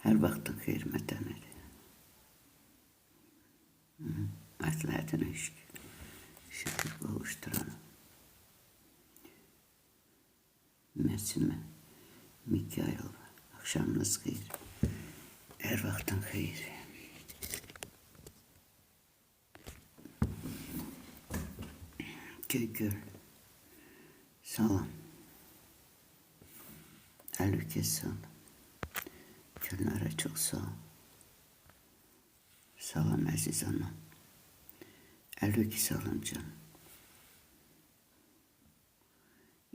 Her vaktin xeyir mətənədir. Məsləhətinə şükür qovuşduran. Məsimə Mikayılova, akşamınız xeyir. Her vaktin xeyir. Göygöl, salam. Əlükə salam. Gülnara çok sağ ol. Salam əziz anam. Əlükə salam canım.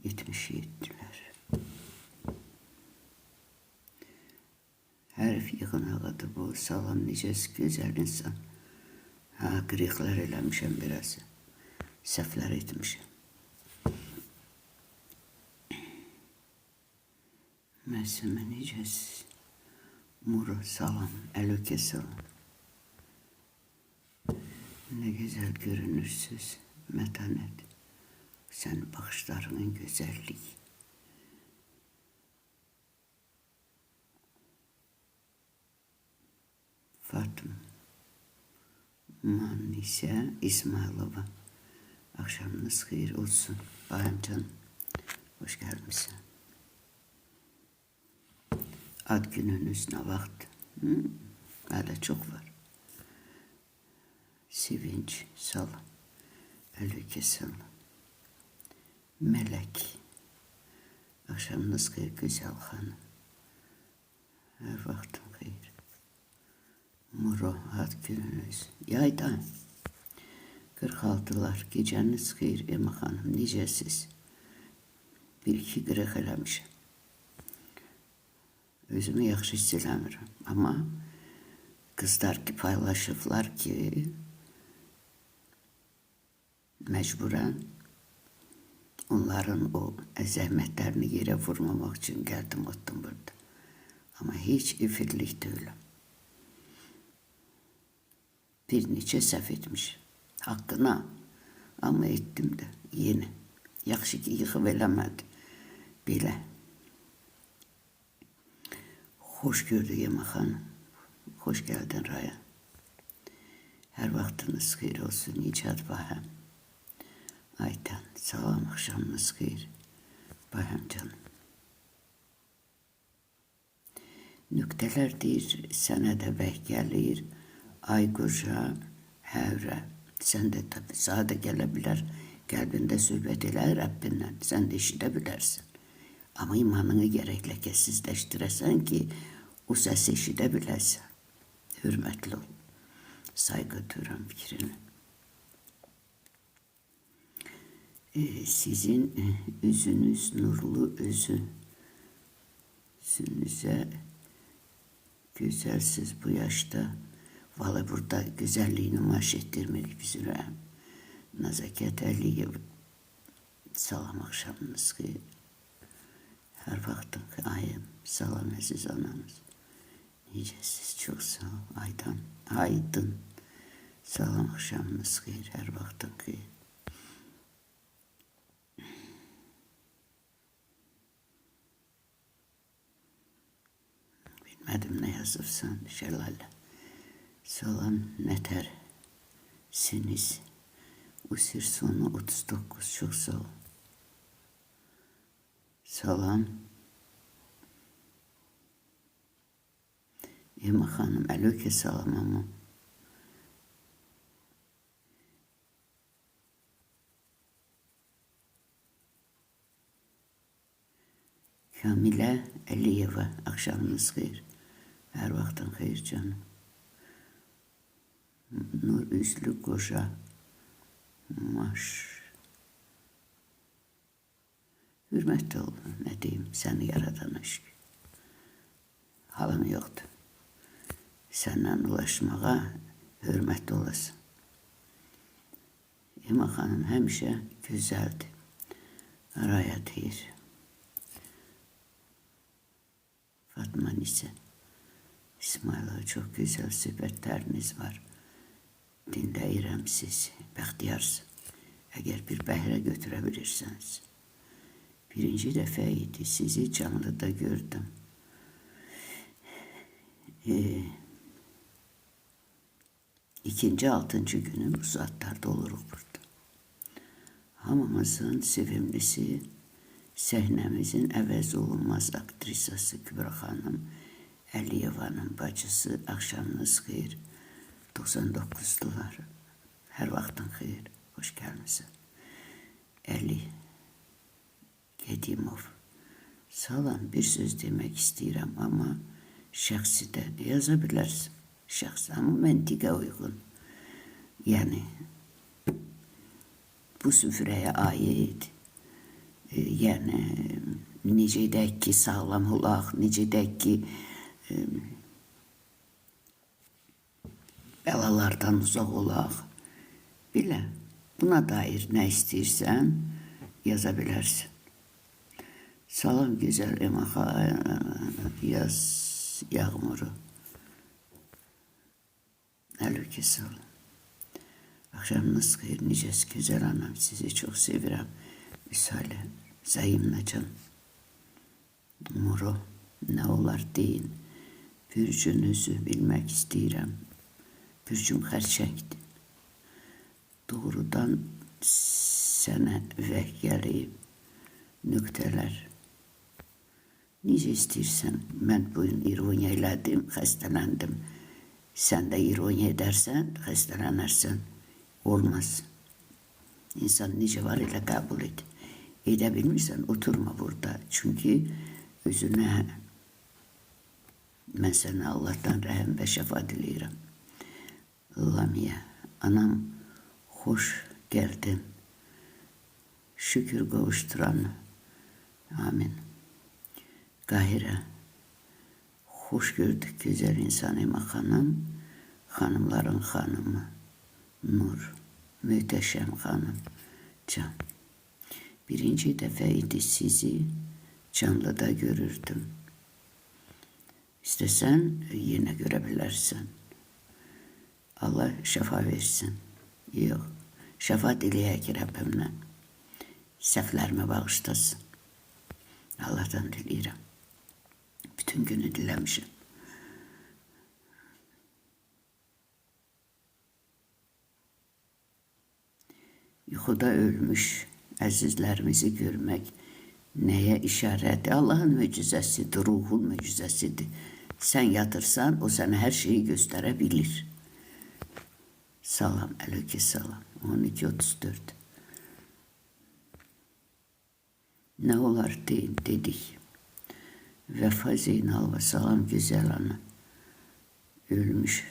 77'ler. Hərf yığınağı bu. Salam necəsi gözəl insan. Ha, qırıqlar eləmişəm biraz. Səhvlər etmişəm. Məsimə necəsi? Muro salam. Əlükə salam. Ne güzel görünürsüz. Metanet. Sen bakışlarının güzelliği. Fatma Manise İsmailova. Akşamınız hayır olsun. Bayım canım. Hoş gelmişsin. Ad gününüz ne vakti? Hala çok var. Sevinç, salam. Əlükə salam. Melek. Akşamınız hayır güzel hanım. Her vaktin hayır. Muro ad gününüz. Yaydan. 46'lar. Geceniz hayır Ema hanım. Necəsiz? Bir iki qırıq eləmişəm. Özümü yaxşı hiss eləmirəm. Ama kızlar ki paylaşıblar ki mecburen onların o zəhmətlərini yerə vurmamaq için geldim ottum burada. Ama hiç ifirlik değilim. Bir neçə səhv etmiş. Haqqına. Ama ettim de yeni. Yaxşı ki yıxıb eləmədi. Belə. Hoş gördük Yema hanım. Hoş geldin Raya. Her vaktiniz hayır olsun. Nicat Bahem. Ayten. Salam akşamınız hayır. Bahem canım. Nükteler deyir. Sənə də bəh gəlir. Ayqurca, Həvrə. Sən də tabi sadə gələ bilər. Qəlbində söhbət elə Rəbbindən. Sən də işidə bilərsin. Ama imanını gerek lekesizleştiresen ki o sesi işitebilesin. Hürmetli ol. Saygı duyuram fikrini. Sizin üzünüz nurlu özünüze güzelsiz bu yaşta. Vallahi burada güzelliğini nümayiş ettirmek üzere. Nazaket Aliyev. Salam akşamınız ki. Her vaktin ayım. Salam aziz anamız. Necəsiz çok sağ ol. Aydın. Salam akşamınız hayır. Her vaktin hayır. Bilmedim ne yazırsan Şelale. Salam netersiniz. Usir sonu 39 çok sağ ol. Salam. Ema hanım əlükə salam ama. Kamile Əliyeva. Akşamınız hayır. Her vaktin hayır canım. Nur üzlü koca. Maş. Hürmetli ol. Ne diyeyim seni yaradan aşk. Halım yoktu. Senden ulaşmağa hürmetli olasın. Ema hanım həmişə güzeldi. Araya deyir. Fatma Nise. İsmail'a çok güzel söhbətləriniz var. Dinləyirəm sizi. Bəxtiyarsın. Əgər bir bəhrə götürə bilirsəniz. Birinci dəfə idi sizi canlıda gördüm. İkinci, altıncı günü bu saatlarda oluruz burada. Hamımızın sevimlisi, səhnemizin əvəz olunmaz aktrisası Kübra xanım, Əliyeva'nın bacısı, axşamınız xeyir, 99'lular. Hər vaxtın xeyir, hoş gəlmisən. Əli Gedimov, salam, bir söz demək istəyirəm, amma şəxsi də yaza bilərsin. Şəxsi, amma məntiqə uyğun. Yəni, bu süfrəyə aid, yəni, necə edək ki, sağlam olaq, necə edək ki, bəlalardan uzaq olaq. Belə, buna dair nə istəyirsən, yaza bilərsin. Salam, gözəl Emaxa, yaz yağmuru. Əlövki salam. Axşamınız xeyir, necəsi gözəl anam, sizi çox sevirəm. Müsalə, Zəyimləcan. Muro, nə olar deyin. Bürcünüzü bilmək istəyirəm. Bürcüm xərçəngdir. Doğrudan sənə vəh gəlib. Nöqtələr. Necə istəyirsən, mən bugün ironiya elədim, xəstələndim. Sən də ironiya edərsən, xəstələnərsən. Olmaz. İnsan necə var elə qəbul et. Edə bilmirsən, oturma burada. Çünki özünə, mən sənə Allahdan rəhəm və şəfa diləyirəm. Lamiyə, anam, xoş gəldin. Şükür qovuşduran. Amin. Qahirə, xoş gördük gözəl insan Ema xanım, xanımların xanımı. Nur, möhtəşəm xanım, can. Birinci dəfə idi sizi canlıda görürdüm. İstəsən, yenə görə bilərsən. Allah şəfa versin. Yox, şəfa diləyək Rəbbimdən. Səhvlərimi bağışlasın. Allah'tan diləyirəm. Bütün günü diləmişim. Yuxuda ölmüş əzizlərimizi görmək nəyə işarədir? Allahın möcüzəsidir, ruhun möcüzəsidir. Sən yatırsan, o sənə hər şeyi göstərə bilir. Salam, əleyke salam. 12:34. Nə olar dedik. Vəfa Zeynalova, salam gözəl ana. Ölmüş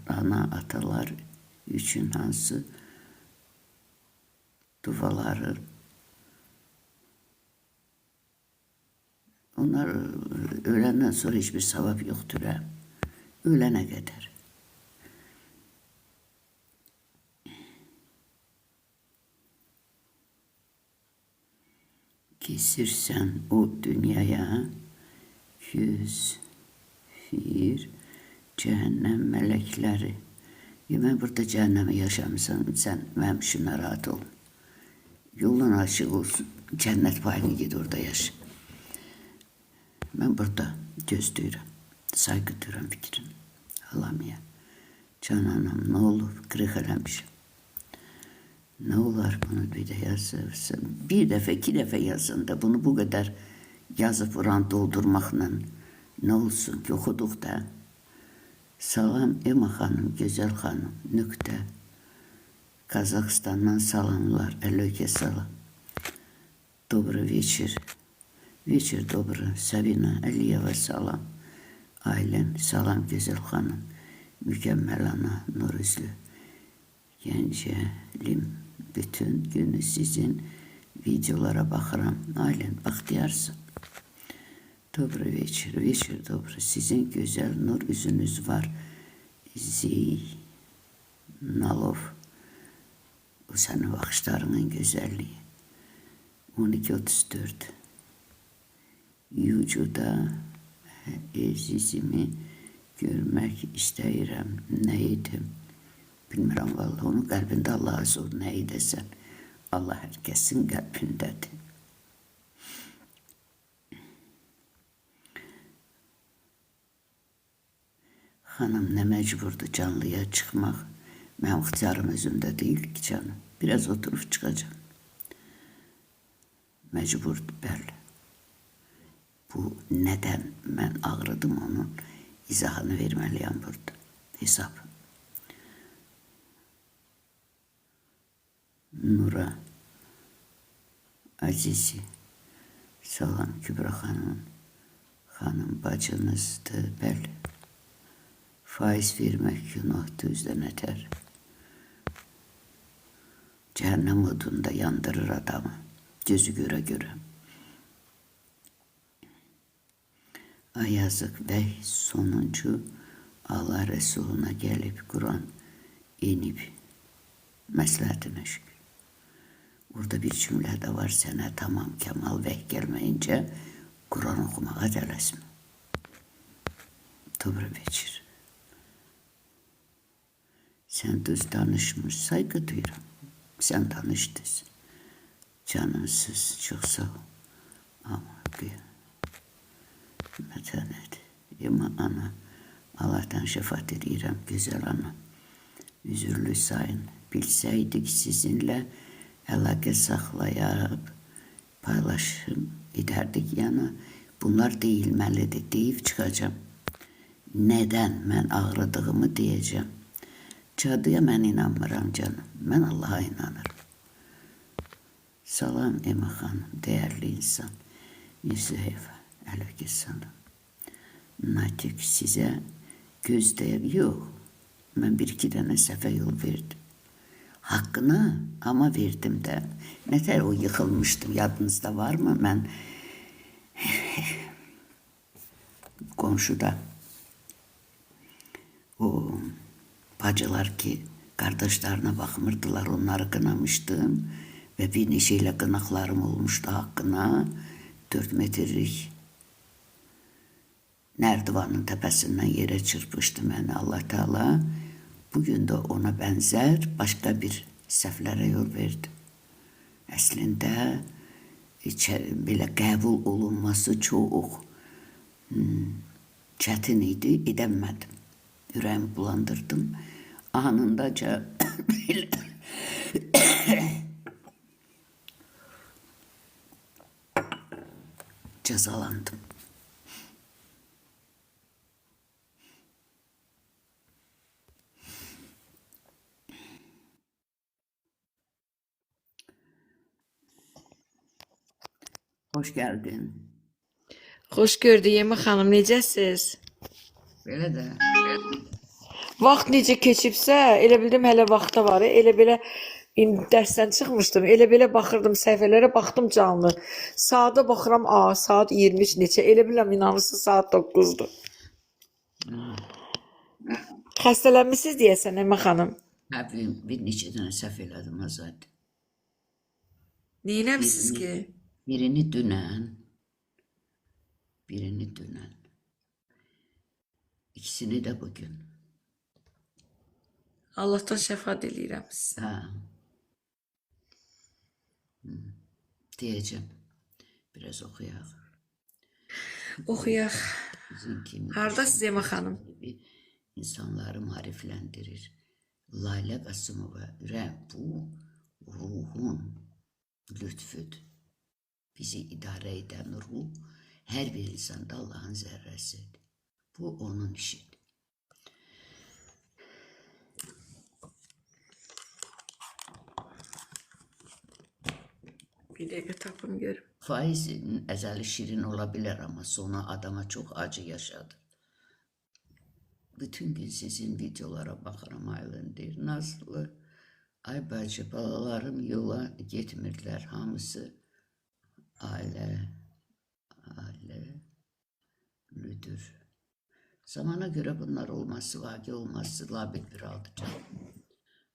ana atalar üçün hansı duaları, onlar öləndən sonra hiçbir savab yoxdur. Ölənə qədər. Kesirsən o dünyaya küfür, cəhənnəm mələkləri. Mən burada cəhənnəmi yaşamışsam, sən mənim üçün narahat ol. Yolun açıq olsun, cənnət payını ged orada yaşa. Mən burada gözləyirəm, saygı duyuram fikrin. Alamiyə, can anam, nə olub, qırıq eləmişəm. Nə olar bunu bir də yazırsan, bir dəfə, iki dəfə yazın da bunu bu qədər yazıb vuran doldurmaqla nə olsun ki, oxuduq da. Salam Ema xanım, gözəl xanım, nöqtə. Qazaxıstandan salamlar, əleyke salam. Добрый вечер. Вечер добрый. Sabina Əliyeva salam. Ailəm, salam gözəl xanım. Mükəmməl ana, nur üzlü. Gəncəlim, bütün günü sizin videolara baxıram. Ailəm, baxdiyarsın. Добрый вечер. Вечер добрый. Sizin gözəl nur üzünüz var. Zeynalov. O sənin baxışlarının gözəlliyi. 12:34. Yucuda əzizimi görmək istəyirəm. Nə edim? Bilmirəm vallahi, onun qəlbində Allah'a sor, nə edəsən. Allah hər kəsin qəlbindədir. Xanım nə məcburdur canlıya çıxmaq. Mənim ixtiyarım özümdə deyil ki canım. Biraz oturub çıxacağım. Məcburdur, bəli. Bu nədən mən ağrıdım onun izahını verməliyəm burada. Hesab. Nura Azizi. Salam Kübra xanım. Xanım bacınızdır, bəli. Faiz vermək günahdır, üzdən ətər. Cəhənnəm odunda yandırır adamı. Gözü görə. Ay yazıq vəh sonuncu Allah Resuluna gəlib, Quran inib. Məsləhətinə şükür. Orada bir cümlə də var, sənə tamam kəmal vəh gəlməyincə Quran oxumağa tələsmə. Dobra večer. Sen düz danışmış, saygı duyuram. Sen danışdınız. Canımsız, çok sağ ol. Ama kıyam. Mətənət. Yema ana, Allah'tan şəfaat edirəm, güzel ana. Üzürlü sayın, bilsəydik sizinlə əlaqə saxlayıb, paylaşım edərdik yana. Bunlar deyilməlidir, deyib çıxacağım. Nədən mən ağrıdığımı deyəcəm. Cadıya mən inanmıram canım, mən Allah'a inanırım. Salam Ema xanım, değerli insan. Yüzüheyva, əleyhissalam. Natik sizə gözdəyib, yox. Mən bir-iki dənə səhvə yol verdim. Haqqını ama verdim də. Nətər o yıxılmışdım, yadınızda var mı? Mən qonşuda o bacılar ki kardeşlerine bakmırdılar, onları kınamıştım ve bir neşeyle kınaklarım olmuştu hakkına. 4 metrelik Nerdivanın tepesinden yere çırpıştı beni Allah Teala. Bugün de ona benzer başka bir səhvlərə yol verdi. Əslində belə qəbul olunması çox çətin idi, edəmədim. Ürəyimi bulandırdım. Anındaca cezalandım. Hoş geldin. Xoş gördük Yema xanım, necəsiz? Belə də Vaxt necə keçibsə, elə bildim hələ vaxta var. Elə belə indi dərsdən çıxmışdım. Elə belə baxırdım səhifələrə, baxdım canlı. Saata baxıram, saat 23 neçə. Elə biləm inanırsınız saat 9-dur. Xəstələnmisiniz deyəsən Yema xanım. bir neçə dənə səhv elədim Azad. Neynəmisiniz ki? Birini dünən. İkisini de bugün. Allahdan şəfaət eləyirəm sizə. Ha. Diyeceğim. Biraz okuyaq. Oxuyaq. Bizim kimi Hardasınız Yema xanım? gibi insanları marifləndirir. Layla Qasımova, bu ruhun lütfüdür. Bizi idare eden ruh her bir insanda Allah'ın zerresidir. Bu onun işidir. Bir dəqiqə tapım görüm. Faizin əzəli şirin olabilir ama sonu adama çok acı yaşadı. Bütün gün sizin videolara baxıram Aylındır. Nazlı, ay bacı, balalarım yola getmirlər. Hamısı ailelüdür. Zamana göre bunlar olması, vaki olması labid bir aldı canım.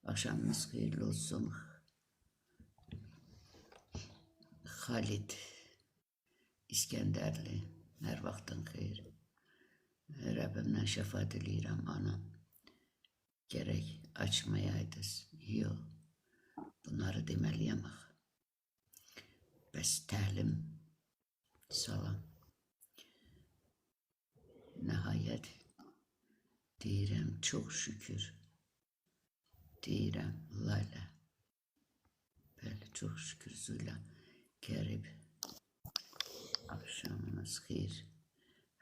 Akşamınız hayırlı olsun. Halid İskenderli, her vaxtın xeyir. Rəbbimdən şəfaət eləyirəm anam. Gərək açmayaydınız. Yox, bunları deməliyəm axı. Bəs təlim, salam. Nəhayət Deyirəm, çox şükür. Deyirəm, Layla. Bəli, çox şükür Zula. Qərib. Akşamınız xeyir.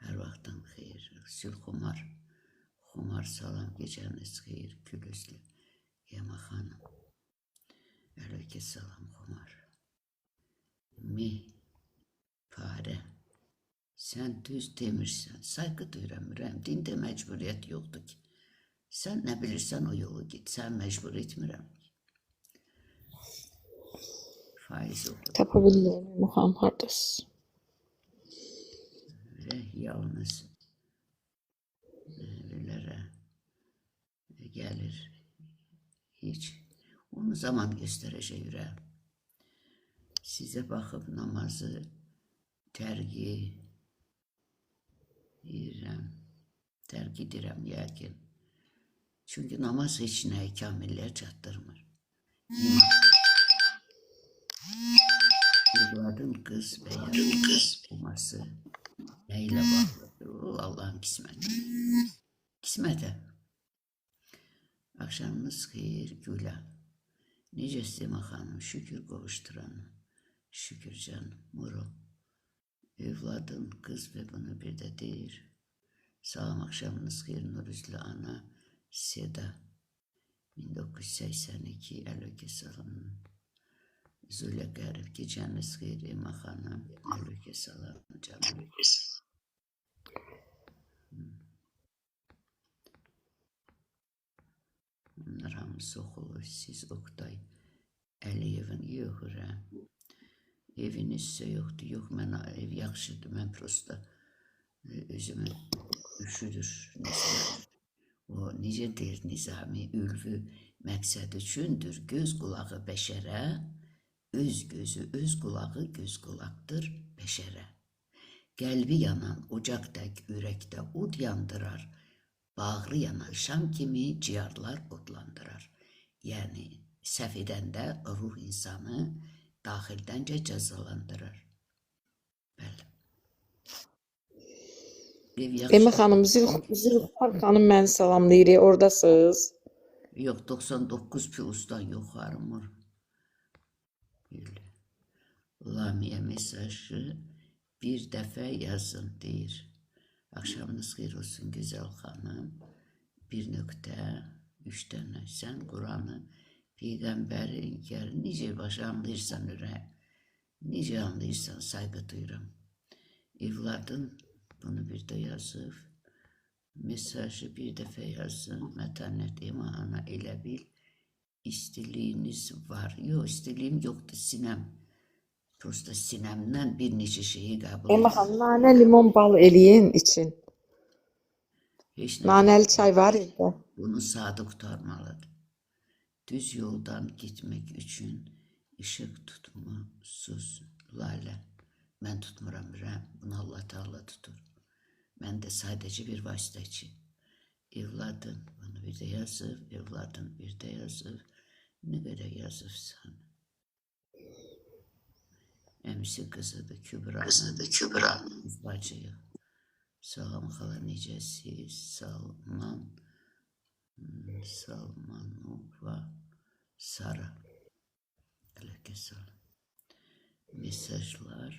Hər vaxtın xeyir. Sülxumar. Xumar salam, gecəniz xeyir. Gülüzlü. Yema xanım. Əlökə salam Xumar. Mi. Pare. Sən düz demirsən. Saygı duyuram. Dində məcburiyyət yoxdur ki. Sən nə bilirsən o yolu git. Sən məcbur etmirəm. Faiz oxu. Tapa bilmirəm İmam xanım hardasınız? Və yalnız belərə gəlir. Heç. Onu zaman göstərəcək ürəm. Sizə baxıb namazı tərqi edirəm yəqin. Çünki namaz heç nəyi kamillər çatdırmır. Evladın qız və ya qız olması nə ilə bağlıdır? O Allahın qisməti. Qismətə. Axşamınız xeyir Gülə. Necəsiz Ema xanım? Şükür qovuşduranı. Şükür canım. Muro. Evladın qız və bunu bir də deyir. Salam, axşamınız xeyir Nurüzlü ana. Seda. 1982 Əlökə salam. Zülə Qərib. Gecəniz xeyir Ema xanım. Əlökə salam canım. Bunlar hamısı oxulu. Siz Oqtay Əliyevin yox, evinizsə yoxdur. Yox, mənə ev yaxşıdır. Mən prosta özümü üşüdür. O necə deyir Nizami, ülvü məqsəd üçündür. Göz qulağı bəşərə, öz gözü, öz qulağı göz qulaqdır bəşərə. Qəlbi yanan ocaq tək ürəkdə od yandırar. Bağrı yanan şam kimi ciyarlar odlandırar. Yəni, səhv edəndə ruh insanı daxildəncə cəzalandırır. Bəli. Ema xanım, Zülxumar xanım məni salamlayır, oradasınız? Yox, 99 plusdan yoxarımır. Lamiyə mesajı bir dəfə yazın, deyir. Axşamınız xeyir olsun, gözəl xanım. 1.3 dənə. Sən Quranı, Peyğəmbəri inkar, necə başa anlayırsan ürək? Necə anlayırsan, saygı duyuram. Evladın bunu bir də yazıb. Mesajı bir dəfə yazın. Mətənət Ema ana elə bil. İstiliyiniz var. Yox, istiliyim yoxdur, sinəm. Prosta sinəmdən bir neçə şeyi qəbul Ema edir. xanım, nanə limon bal eləyin için. Heç nə Nanəli çay var evdə. bunu sadə qurtarmalıdır. Düz yoldan gitmək üçün işıq tutmusuz Lalə. Mən tutmuram ürəm, bunu Allah Teala tutur. Mən də sadəcə bir vasitəçi. Evladın, bunu bir də yazıb, evladın bir də yazıb. Nə qədər yazıbsan? Əmisi qızıdır, Kübranın. Biz bacıyıq. Salam xala, necəsiz? Salmanova Sara. Ələkə salam. Mesajlar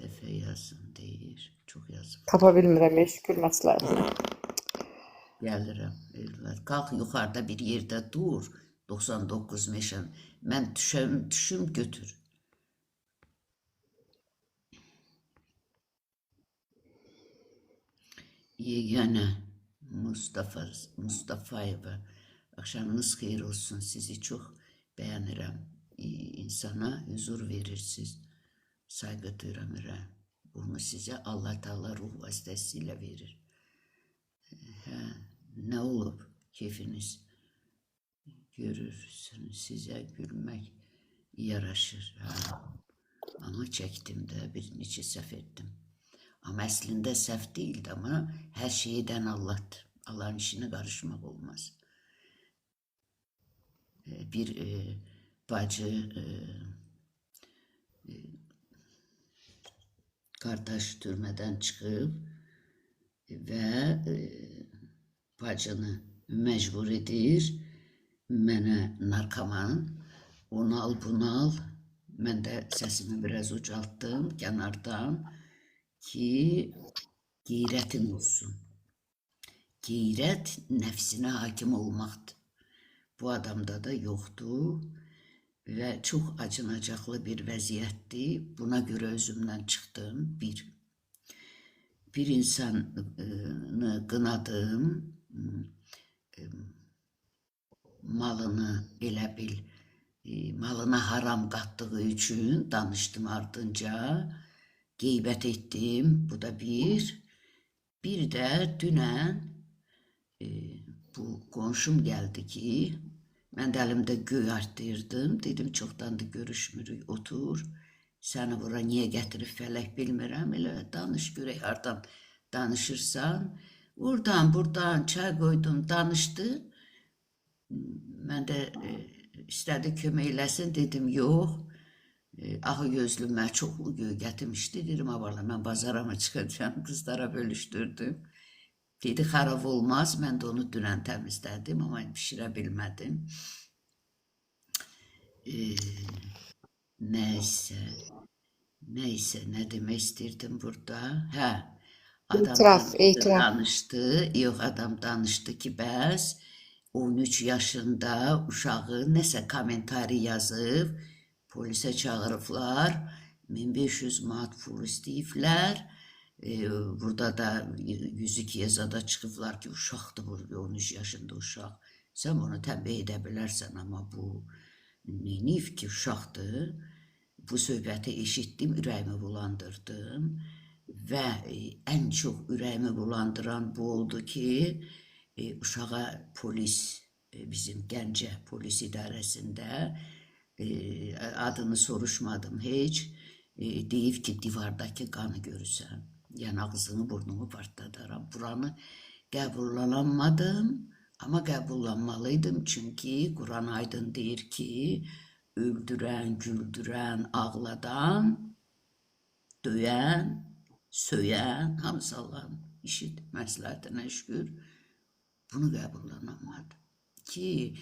dəfə yazın, deyir. Çox yazıb. Tapa bilmirəm, şükür məsləhətinə. Gəlirəm, evlər. Qalx yuxarıda bir yerdə dur. 99 meşən. Mən düşüm götür. Yeganə Mustafayeva. Axşamınız xeyir olsun. Sizi çox bəyənirəm. İnsana huzur verirsiniz. Saygı duyuram ürəm. Bunu sizə Allah Teala ruh vasitəsilə verir. Nə olub keyfiniz? Görürsünüz, sizə gülmək yaraşır. Amma çəkdim də, bir neçə səhv etdim. Amma əslində səhv deyildi, amma hər şeydən Allahdır. Allahın işinə qarışmaq olmaz. Bir bacı qardaş türmədən çıxıb və bacını məcbur edir mənə narkoman, onu al, bunu al. Mən də səsimi biraz ucaltdım kənardan ki, qeyrətin olsun. Qeyrət nəfsinə hakim olmaqdır. Bu adamda da yoxdur və çox acınacaqlı bir vəziyyətdir. Buna görə özümdən çıxdım. Bir insanı qınadım, malını elə bil, malına haram qatdığı üçün danışdım ardınca, qeybət etdim, bu da bir. Bir də dünən bu qonşum gəldi ki, mən də əlimdə göy artdırdım, dedim çoxdandır görüşmürük, otur, səni bura niyə gətirib fələk bilmirəm, elə danış görək hardan danışırsan, buradan çay qoydum, danışdı, mən də istədi kömək eləsin, dedim yox, ahı gözlü mənə çoxlu göy gətirmişdi, dedim avvala mən bazarama çıxacağım, qızlara bölüşdürdüm. Dedi, xarab olmaz, mən də onu dünən təmizlədim, amma pişirə bilmədim. Nəysə, nə demək istəyirdim burada? Hə, adam danışdı, adam danışdı ki, bəs 13 yaşında uşağı nəsə komentari yazıb, polisə çağırıblar, 1500 manat pul istəyiblər. Burada da 102 yazada çıxıblar ki, uşaqdır bu, 13 yaşında uşaq. Sən onu təmbih edə bilərsən, amma bu neyif ki, uşaqdır. Bu söhbəti eşitdim, ürəyimi bulandırdım və ən çox ürəyimi bulandıran bu oldu ki, uşağa polis, bizim Gəncə polis idarəsində adını soruşmadım heç, deyib ki, divardakı qanı görürsən. Yəni ağzını, burnumu partladıram. Buranı qəbullanamadım, amma qəbullanmalıydım. Çünki Quran aydın deyir ki, öldürən, güldürən, ağladan, döyən, söyən, hamısı Allahın işidir, məsləhətinə şükür. Bunu qəbullanamadım. Ki,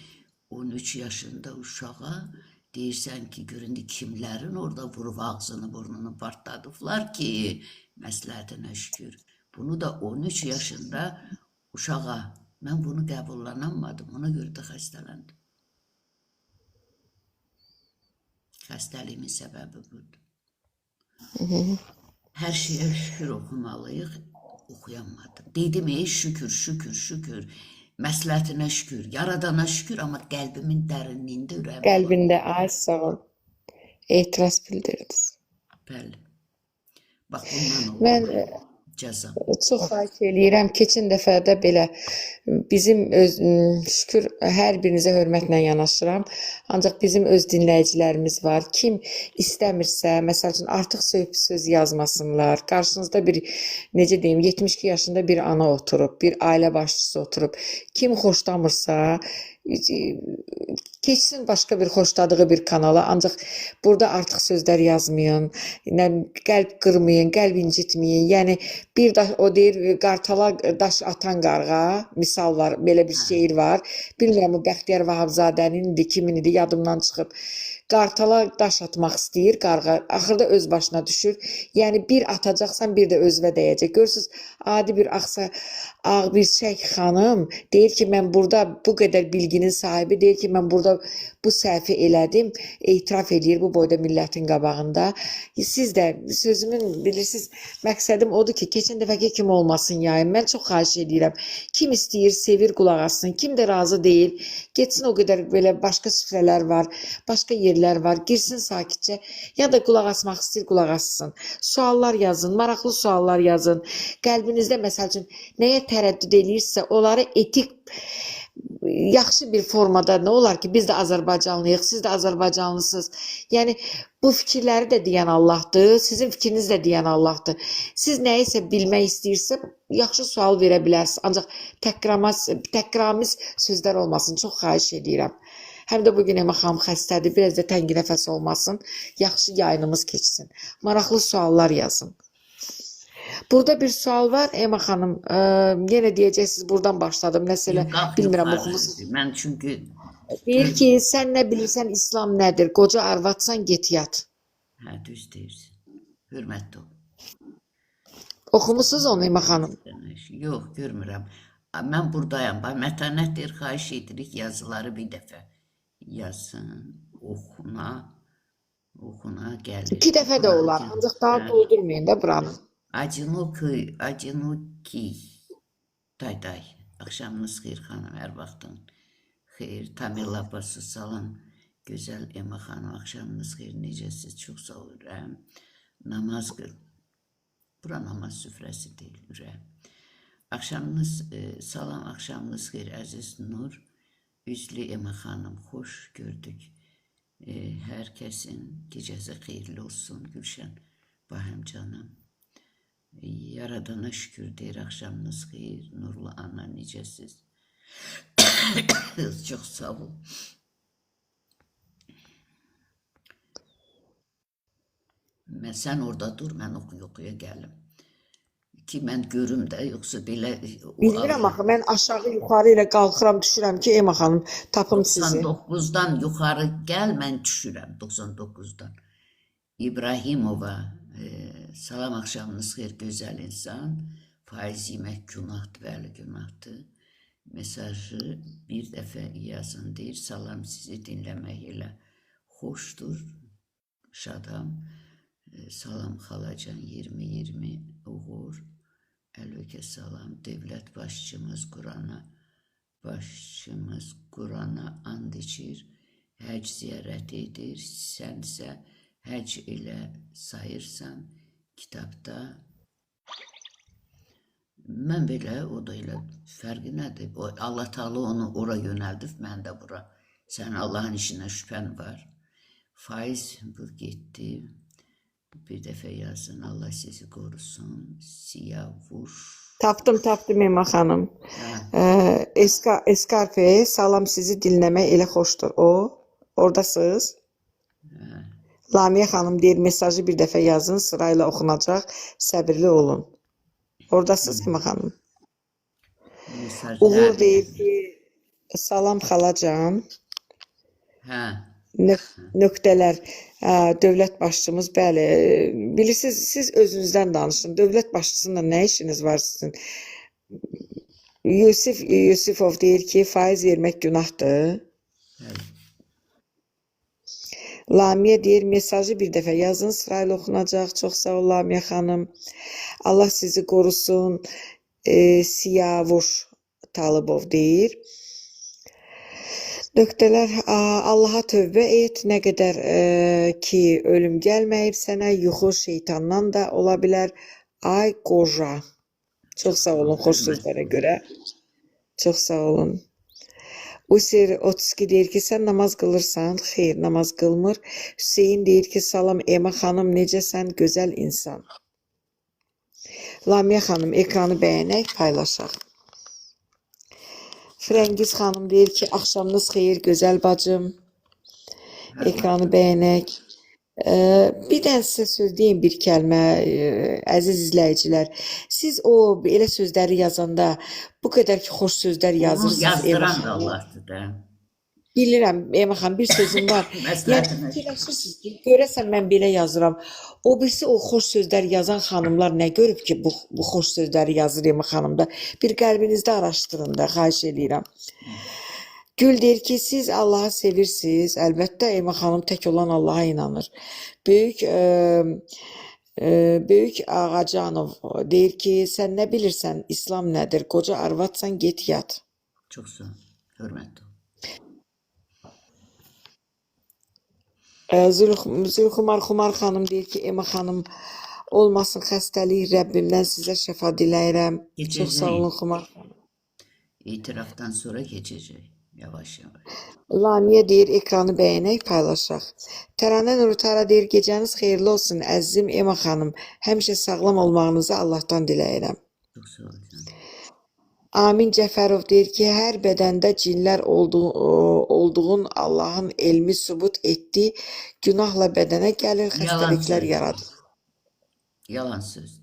13 yaşında uşağa deyirsən ki, göründü kimlərin orada vurub ağzını, burnunu partladıblar ki, məsləhətinə şükür. Bunu da 13 yaşında uşağa, mən bunu qəbullanamadım, ona görə də xəstələndim. Xəstəliyimin səbəbi budur. Hər şeyə şükür oxumalıyıq, oxuyamadım. Dedim, şükür, məsləhətinə şükür, yaradana şükür, amma qəlbimin dərinliyində ürəyim. Qəlbində, ay sağ ol, etiraz bildirdiniz. Bəli. Bax, bundan olur. Mən Cəzam. çox xahiş eləyirəm, keçən dəfə də belə bizim şükür hər birinizə hörmətlə yanaşıram. Ancaq bizim öz dinləyicilərimiz var. Kim istəmirsə, məsəl üçün artıq söz yazmasınlar. Qarşınızda bir, necə deyim, 72 yaşında bir ana oturub, bir ailə başçısı oturub. Kim xoşlamırsa, keçsin başqa bir xoşladığı bir kanala, ancaq burada artıq sözlər yazmayın, qəlb qırmayın, qəlb incitməyin. Yəni bir daş, o deyir, qartala daş atan qarğa, misal var, belə bir şeir var. Bilmirəm, bu Bəxtiyar Vahabzadənin idi, kimin idi, yadımdan çıxıb. Qartala daş atmaq istəyir qarğa, axırda öz başına düşür. Yəni bir atacaqsan, bir də özünə dəyəcək. Görürsünüz, adi bir ağ bir çək xanım deyir ki, mən burada bu qədər bilginin sahibi deyir ki, mən burada bu səhvi elədim, etiraf edir bu boyda millətin qabağında. Siz də sözümün bilirsiniz, məqsədim odur ki, keçən dəfəki kimi olmasın yayın. Mən çox xahiş edirəm. Kim istəyir, sevir, qulaq assın. Kim də razı deyil, getsin o qədər belə başqa süfrələr var, başqa yerlər var, girsin sakitcə. Ya da qulaq asmaq istəyir, qulaq assın. Suallar yazın, maraqlı suallar yazın. Qəlbinizdə məsəl üçün nəyə tərəddüd eləyirsə, onları etik, yaxşı bir formada nə olar ki, biz də Azərbaycanlıyıq, siz də Azərbaycanlısınız. Yəni, bu fikirləri də deyən Allahdır, sizin fikriniz də deyən Allahdır. Siz nəyisə bilmək istəyirsə, yaxşı sual verə bilərsiniz. Ancaq təkramiz sözlər olmasın, çox xahiş edirəm. Həm də bugün Əmə xanım xəstədir, biraz da təngi nəfəs olmasın, yaxşı yayınımız keçsin. Maraqlı suallar yazın. Burada bir sual var Ema xanım. Yenə deyəcəksiniz buradan başladım. Nəsə elə Qalx bilmirəm yuxarı. oxumusunuz. Mən çünki Deyir ki, sən nə bilirsən İslam nədir? Qoca arvadsan get yat. hə düz deyirsən. Hörmətli ol. Oxumusunuz onu Ema xanım. Yox, görmürəm. Mən buradayam. Mətanət deyir, xahiş edirik yazıları bir dəfə yazsın, oxuna gəlir. 2 dəfə də olar. Ancaq daha doldurmayın da buranı. Acınuki. Day. Axşamınız xeyir xanım, hər vaxtın xeyir. Tamil Abbası salam. Gözəl Ema xanım, axşamınız xeyir. Necəsiz? Çox sağ ol ürəyim. Namaz qıl. Bura namaz süfrəsi deyil ürəyim. Axşamınız salam, axşamınız xeyir əziz Nur. Üzlü Ema xanım, xoş gördük. Hər kəsin gecəsi xeyirli olsun. Gülşən Bahəm canım. Yaradana şükür deyir, axşamınız xeyir. Nurlu ana, necəsiz? Çox sağ ol. Sən orada dur, mən oxuya gəlim. Ki mən görüm də, yoxsa belə... Bilmirəm axı, mən aşağı yuxarı ilə qalxıram, düşürəm ki, Ema xanım, tapım sizi. 99-dan yuxarı gəl, mən düşürəm 99-dan. İbrahimova, salam axşamınız xeyir, gözəl insan. Faiz yemək günahdır, bəli günahdır. Mesajı bir dəfə yazın deyir, salam sizi dinləmək elə xoşdur, şadam. Salam xalacan 2020 uğur. Əlökə salam, dövlət başçımız Qurana and içir, həc ziyarət edir, sənsə həc elə sayırsan kitabda. Mən belə, o da elə fərqi nədir? Allah Teala onu ora yönəldib, mən də bura. Sən Allahın işinə şübhən var. Faiz bu getdi. Bir dəfə yazın, Allah sizi qorusun. Siyavuş. Tapdım Ema xanım. Eskarpe, salam sizi dinləmək elə xoşdur. Oradasınız. Lamiyə xanım deyir, mesajı bir dəfə yazın, sırayla oxunacaq, səbirli olun. Oradasınız Ema xanım. Uğur deyir ki, salam xalacan. Nöqtələr, dövlət başçımız, bəli, bilirsiniz, siz özünüzdən danışın, dövlət başçısında nə işiniz var sizin? Yusifov deyir ki, faiz vermək günahdır. Lamiyə deyir, mesajı bir dəfə yazın, sırayla oxunacaq, çox sağ ol Lamiyə xanım. Allah sizi qorusun, Siyavuş Talıbov deyir. Nöqtələr, Allaha tövbə et, nə qədər ki, ölüm gəlməyib sənə, yuxu şeytandan da ola bilər. Ay qoca. Çox sağ olun, xoş sözlərə görə. Çox sağ olun. Usir 32 deyir ki, sən namaz qılırsan, xeyr, namaz qılmır. Hüseyin deyir ki, salam Ema xanım, necəsən, gözəl insan. Lamiyə xanım, ekranı bəyənək, paylaşaq. Frəngiz xanım deyir ki, axşamınız xeyir, gözəl bacım. Ekranı bəyənək. Bir dənə sizə söz deyim, bir kəlmə, əziz izləyicilər. Siz o elə sözləri yazanda bu qədər ki, xoş sözlər yazırsınız. Yazdıran da Allahdır da. Bilirəm, Ema xanım, bir sözüm var. Yəni, fikirləşirsiniz ki, görəsən mən belə yazıram. O birisi o xoş sözlər yazan xanımlar nə görüb ki, bu xoş sözləri yazır Ema xanımda. Bir qəlbinizdə araşdırın da, xahiş edirəm. Gül deyir ki, siz Allahı sevirsiniz. Əlbəttə, Ema xanım tək olan Allaha inanır. Böyük Ağacanov deyir ki, sən nə bilirsən, İslam nədir? Qoca arvadsan, get yat. Çox sağ ol, hörmətli ol. Zülxumar xanım deyir ki, Ema xanım olmasın xəstəlik, Rəbbimdən sizə şəfa diləyirəm. Çox sağ olun Xumar xanım. İtirafdan sonra keçəcək, yavaş. Lamiyə deyir, ekranı bəyənək, paylaşaq. Təranə Nurtara deyir, gecəniz xeyirli olsun, əzizim Ema xanım. Həmişə sağlam olmağınızı Allahdan diləyirəm. Çox sağ ol. Amin Cəfərov deyir ki, hər bədəndə cinlər olduğun Allahın elmi sübut etdi, günahla bədənə gəlir, xəstəliklər yaradır. Yalan söz.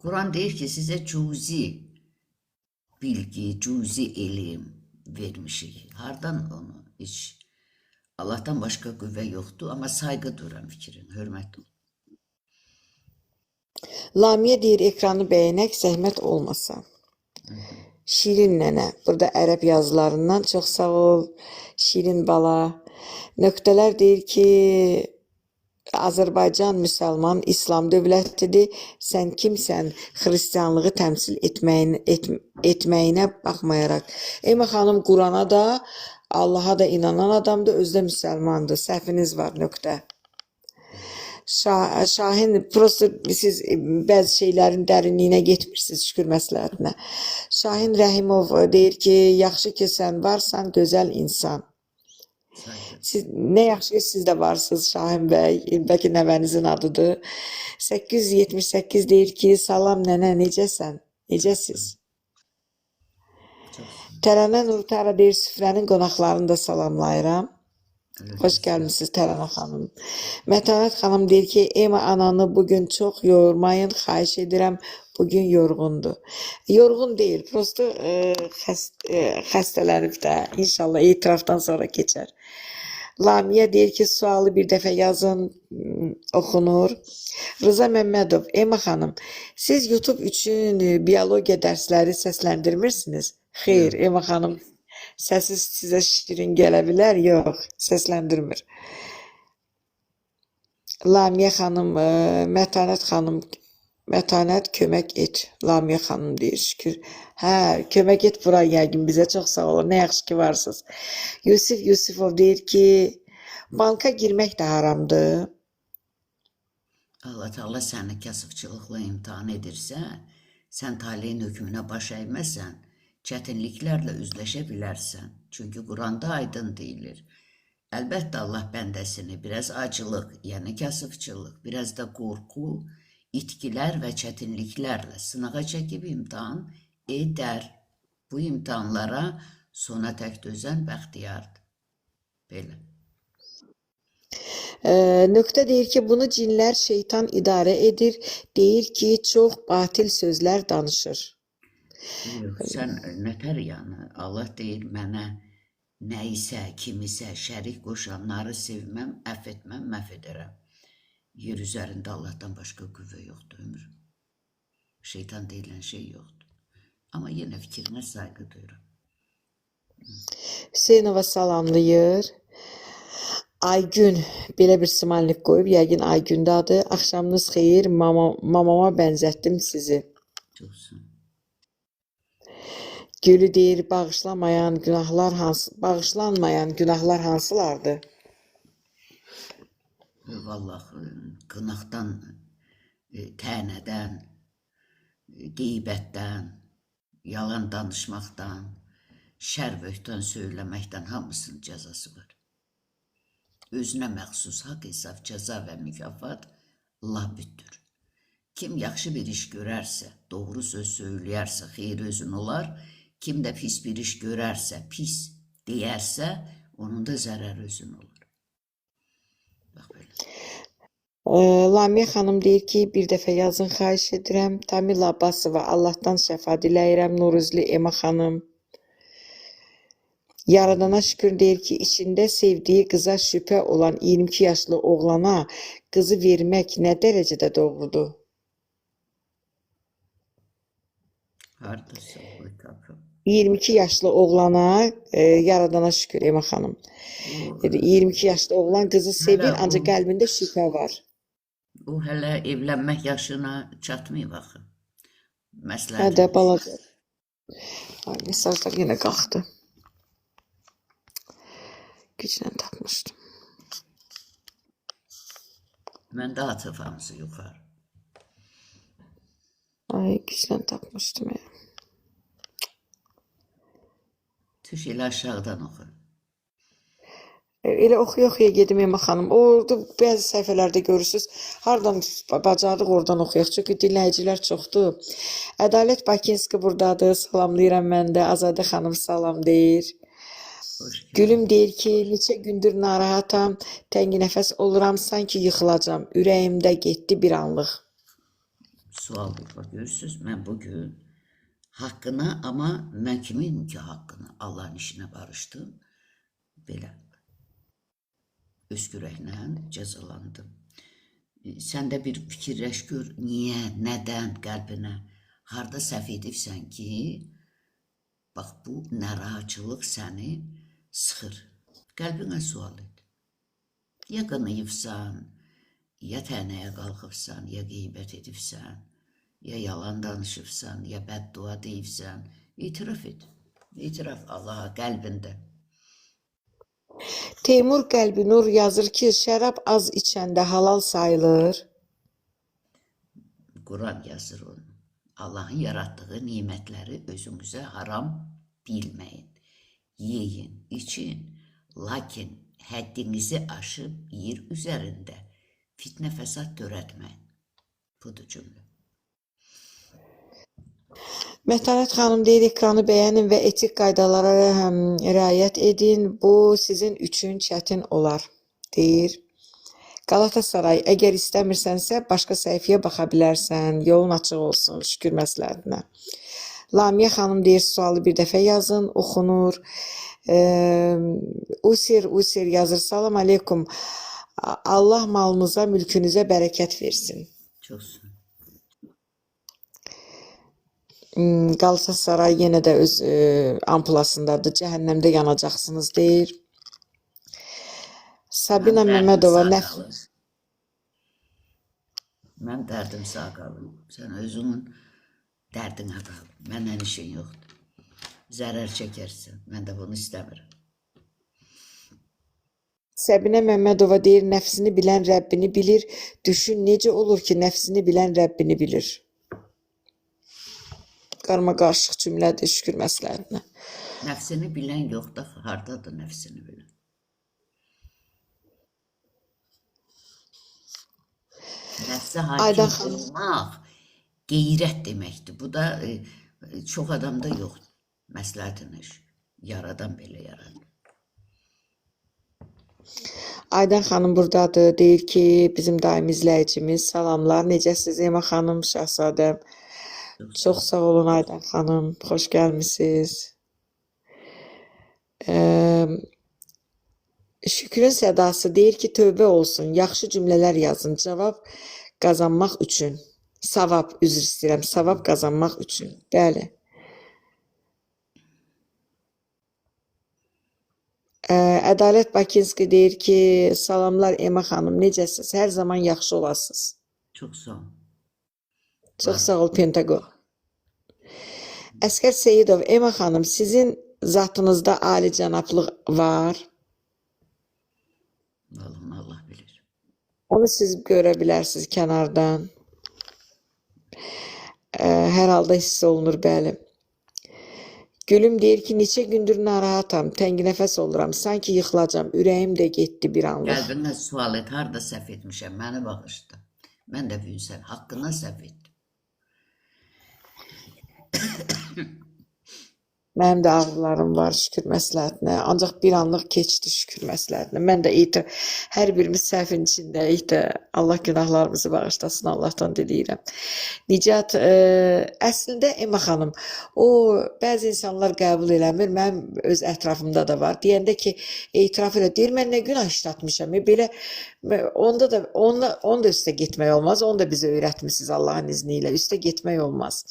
Kur'an deyir ki, sizə cüzi bilgi, cüzi ilim vermişik. Hardan onu? Hiç. Allah'tan başka qüvvə yoxdur, amma saygı duyuram fikrin, hörmət ol. Lamiyə deyir, ekranı bəyənək, zəhmət olmasa. Şirin nənə, burada ərəb yazılarından çox sağ ol. Şirin bala. Nöqtələr deyir ki, Azərbaycan müsəlman İslam dövlətidir. Sən kimsən? Xristianlığı təmsil etməyinə baxmayaraq. Eymə xanım Qurana da, Allaha da inanan adamdır, özü də müsəlmandır. Səhviniz var, nöqtə. Şahin, prosto siz bəzi şeylərin dərinliyinə getmirsiniz, şükür məsləhətinə. Şahin Rəhimov deyir ki, yaxşı ki sən varsan, gözəl insan. Siz, nə yaxşı ki siz də varsınız Şahin bəy, bəlkə nəvənizin adıdır. 878 deyir ki, salam nənə, necəsən? Necəsiz? Tərənə Nurtara deyir, süfrənin qonaqlarını da salamlayıram. Xoş gəlmişsiniz Tərənə xanım. Mətanət xanım deyir ki, Ema ananı bugün çox yormayın, xahiş edirəm, bugün yorğundur. Yorğun deyil, prosto xəstələnib də, inşallah etirafdan sonra keçər. Lamiyə deyir ki, sualı bir dəfə yazın, oxunur. Rıza Məmmədov, Ema xanım, siz YouTube üçün biologiya dərsləri səsləndirmirsiniz? Xeyr, Ema xanım, səsi sizə şirin gələ bilər, yox, səsləndirmir. Lamiyə xanım, Mətanət xanım, Mətanət kömək et, Lamiyə xanım deyir, şükür. Hə, kömək et bura yəqin bizə, çox sağ olun, nə yaxşı ki varsınız. Yusif Yusifov deyir ki, banka girmək də haramdır. Allah Teala səni kasıbçılıqla imtihan edirsə, sən taleyin hökmünə baş əyməsən, çətinliklərlə üzləşə bilərsən. Çünki Quranda aydın deyilir. Əlbəttə Allah bəndəsini biraz acılıq, yəni kasıbçılıq, biraz da qorxu, itkilər və çətinliklərlə sınağa çəkib imtihan edər. Bu imtihanlara sona tək dözən bəxtiyardır. Belə. Nöqtə deyir ki, bunu cinlər, şeytan idarə edir. Deyir ki, çox batil sözlər danışır. Yox, sən nətər yəni? Allah deyir mənə nəyisə, kimisə şərik qoşanları sevməm, əff etməm, məhv edərəm. Yer üzərində Allahdan başqa qüvvə yoxdur, ömür. Şeytan deyilən şey yoxdur. Amma yenə fikrinə saygı duyuram. Hüseynova salamlayır. Aygün belə bir simalnik qoyub, yəqin Aygündür adı. Axşamınız xeyir, mamama bənzətdim sizi. Çoxsun. Gülü deyir, bağışlanmayan günahlar hansılardır? Vallahi qınaqdan, tənədən, qeybətdən, yalan danışmaqdan, şər böhtan söyləməkdən hamısının cəzası var. Özünə məxsus haqq hesab, cəza və mükafat Allah bütdür. Kim yaxşı bir iş görərsə, doğru söz söyləyərsə, xeyir özün olar. Kim də pis bir iş görərsə, pis deyərsə, onun da zərər özün olur. Bax belə. Lamiyə xanım deyir ki, bir dəfə yazın, xahiş edirəm. Tamil Abbasova, Allahdan şəfa diləyirəm. Nuruzli Ema xanım. Yaradana şükür deyir ki, içində sevdiyi qıza şübhə olan 22 yaşlı oğlana qızı vermək nə dərəcədə doğrudur? Hardasa o tapım. 22 yaşlı oğlana, yaradana şükür Ema xanım. 22 yaşlı oğlan qızı sevir, ancaq qəlbində şübhə var. O hələ evlənmək yaşına çatmayıb axı. Hə də balaca. Ay, mesajlar yenə qalxdı. Güclə tapmışdım. Məndə atıb hamısı yuxarı. Ay, güclə tapmışdım ya. Tüş elə aşağıdan oxu. Elə oxuya gedim Ema xanım. Orada bəzi səhifələrdə görürsünüz. Hardan bacardıq oradan oxuyaq. Çünki dinləyicilər çoxdur. Ədalət Bakinski buradadır. Salamlayıram mən də. Azadə xanım salam deyir. Gülüm deyir ki, neçə gündür narahatam, təngi nəfəs oluram, sanki yıxılacam. Ürəyimdə getdi bir anlıq. sual bir bak görürsünüz. Mən bugün haqqına, amma mən kimin ki haqqını Allahın işinə barışdım. Belə öskürəklə cəzalandım. Sən də bir fikirləş gör, niyə, nədən qəlbinə, harda səhv edibsən ki, bax bu narahatçılıq səni sıxır. Qəlbinə sual et. Ya qınayıbsan, ya tənəyə qalxıbsan, ya qeybət edibsən, ya yalan danışıbsan, ya bəddua deyibsən, itiraf et. İtiraf Allaha qəlbində. Teymur Qəlbinur yazır ki, şərab az içəndə halal sayılır. Quran yazır onu. Allahın yaratdığı nimətləri özünüzə haram bilməyin. Yeyin, için, lakin həddinizi aşıb yer üzərində fitnə fəsad törətməyin. Budur cümlə. Mətanət xanım deyir, ekranı bəyənin və etik qaydalara riayət edin. Bu sizin üçün çətin olar, deyir. Qalatasaray, əgər istəmirsənsə, başqa səhifəyə baxa bilərsən. Yolun açıq olsun, şükür məsləhətinə. Lamiyə xanım deyir, sualı bir dəfə yazın, oxunur. Usir yazır, salam aleykum. Allah malınıza, mülkünüzə bərəkət versin. Çox sağ ol. Qalatasaray yenə də öz ampulasındadır. Cəhənnəmdə yanacaqsınız, deyir. Sabina Məmmədova, Mən dərdim sağ qalım. Sən özünün dərdinə qal. Məndən işin yoxdur. Zərər çəkərsən. Mən də bunu istəmirəm. Səbinə Məmmədova deyir, nəfsini bilən Rəbbini bilir. Düşün, necə olur ki, nəfsini bilən Rəbbini bilir. Qarma qarışıq cümlədir, şükür məsləhətinə. Nəfsini bilən yoxdur, hardadır nəfsini bilən? Nəfsə hakim olmaq qeyrət deməkdir. Bu da çox adamda yoxdur. Məsləhətin iş. Yaradan belə yaradır. Aydan xanım buradadır, deyir ki, bizim daim izləyicimiz, salamlar, necəsiz Ema xanım, Şahzadəm? Çox sağ olun Aydan xanım, xoş gəlmisiniz. Şükrün sədası deyir ki, tövbə olsun, yaxşı cümlələr yazın, cavab qazanmaq üçün. Savab, üzr istəyirəm, savab qazanmaq üçün. Bəli. Ədalət Bakinski deyir ki, salamlar Ema xanım, necəsiz? Hər zaman yaxşı olasınız. Çox sağ ol. Çox sağ ol Pentagon. Əskər Seyidov, Ema xanım, sizin zatınızda ali cənablıq var. Vallahi Allah bilir. Onu siz görə bilərsiniz kənardan. Hər halda hiss olunur, bəli. Gülüm deyir ki, neçə gündür narahatam, tənginəfəs oluram, sanki yıxılacam, ürəyim də getdi bir anlıq. Qəlbinə sual et, harada səhv etmişəm, məni bağışla. Mən də büyünsəm, haqqına səhv etdim. Mənim də ağrılarım var, şükür məsləhətinə. Ancaq bir anlıq keçdi, şükür məsləhətinə. Mən də hər birimiz səhvin içindəyik də. Allah günahlarımızı bağışlasın, Allahdan diləyirəm. Nicat, əslində Ema xanım, o bəzi insanlar qəbul eləmir. Mənim öz ətrafımda da var. Deyəndə ki, etiraf elə, deyir, mən nə günah işlətmişəm. Belə, onda da üstə getmək olmaz. Onu da bizə öyrətmişsiniz Allahın izni ilə. Üstə getmək olmaz.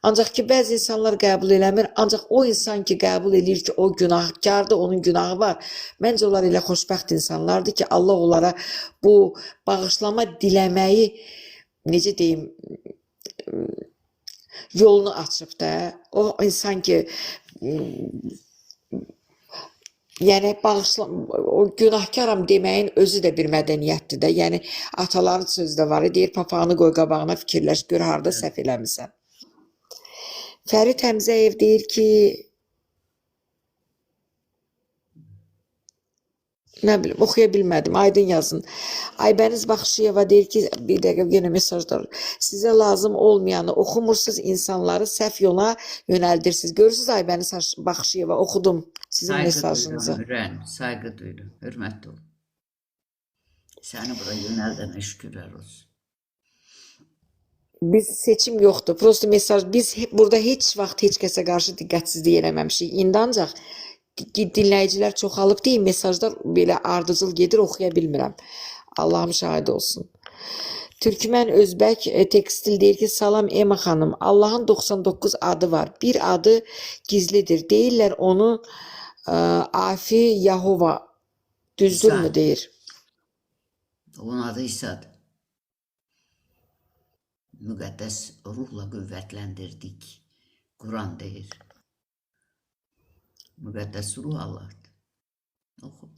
Ancaq ki, bəzi insanlar qəbul eləmir, ancaq o insan ki, qəbul edir ki, o günahkardır, onun günahı var. Məncə, onlar elə xoşbəxt insanlardır ki, Allah onlara bu bağışlama diləməyi, necə deyim, yolunu açıb da. O insan ki, yəni, o günahkaram deməyin özü də bir mədəniyyətdir də. Yəni, ataların sözü də var, deyir, papağını qoy qabağına fikirləş, gör harada səhv eləmirsən. Fərid Həmzəyev deyir ki, nə bilim, oxuya bilmədim, aydın yazın. Aybəniz Baxşıyeva deyir ki, bir dəqiqə yenə mesajlar, sizə lazım olmayanı oxumursunuz, insanları səhv yola yönəldirsiniz. Görürsünüz Aybəniz Baxşıyeva, oxudum sizin mesajınızı. Saygı duydum, hörmətli olun. Səni bura yönəldənə şükürlər olsun. Biz seçim yoxdur. Prosta mesaj biz burada heç vaxt heç kəsə qarşı diqqətsizlik eləməmişik. İndi ancaq dinləyicilər çoxalıb deyil, mesajlar belə ardıcıl gedir, oxuya bilmirəm. Allahım şahid olsun. Türkmen Özbək Tekstil deyir ki, salam Ema xanım. Allahın 99 adı var. Bir adı gizlidir. Deyirlər onu Afi Yahova. Düzdürmü İsa. deyir. Onun adı İsa'dır. Müqəddəs ruhla qüvvətləndirdik. Quran deyir. Müqəddəs ruh Allahdır. Oxu.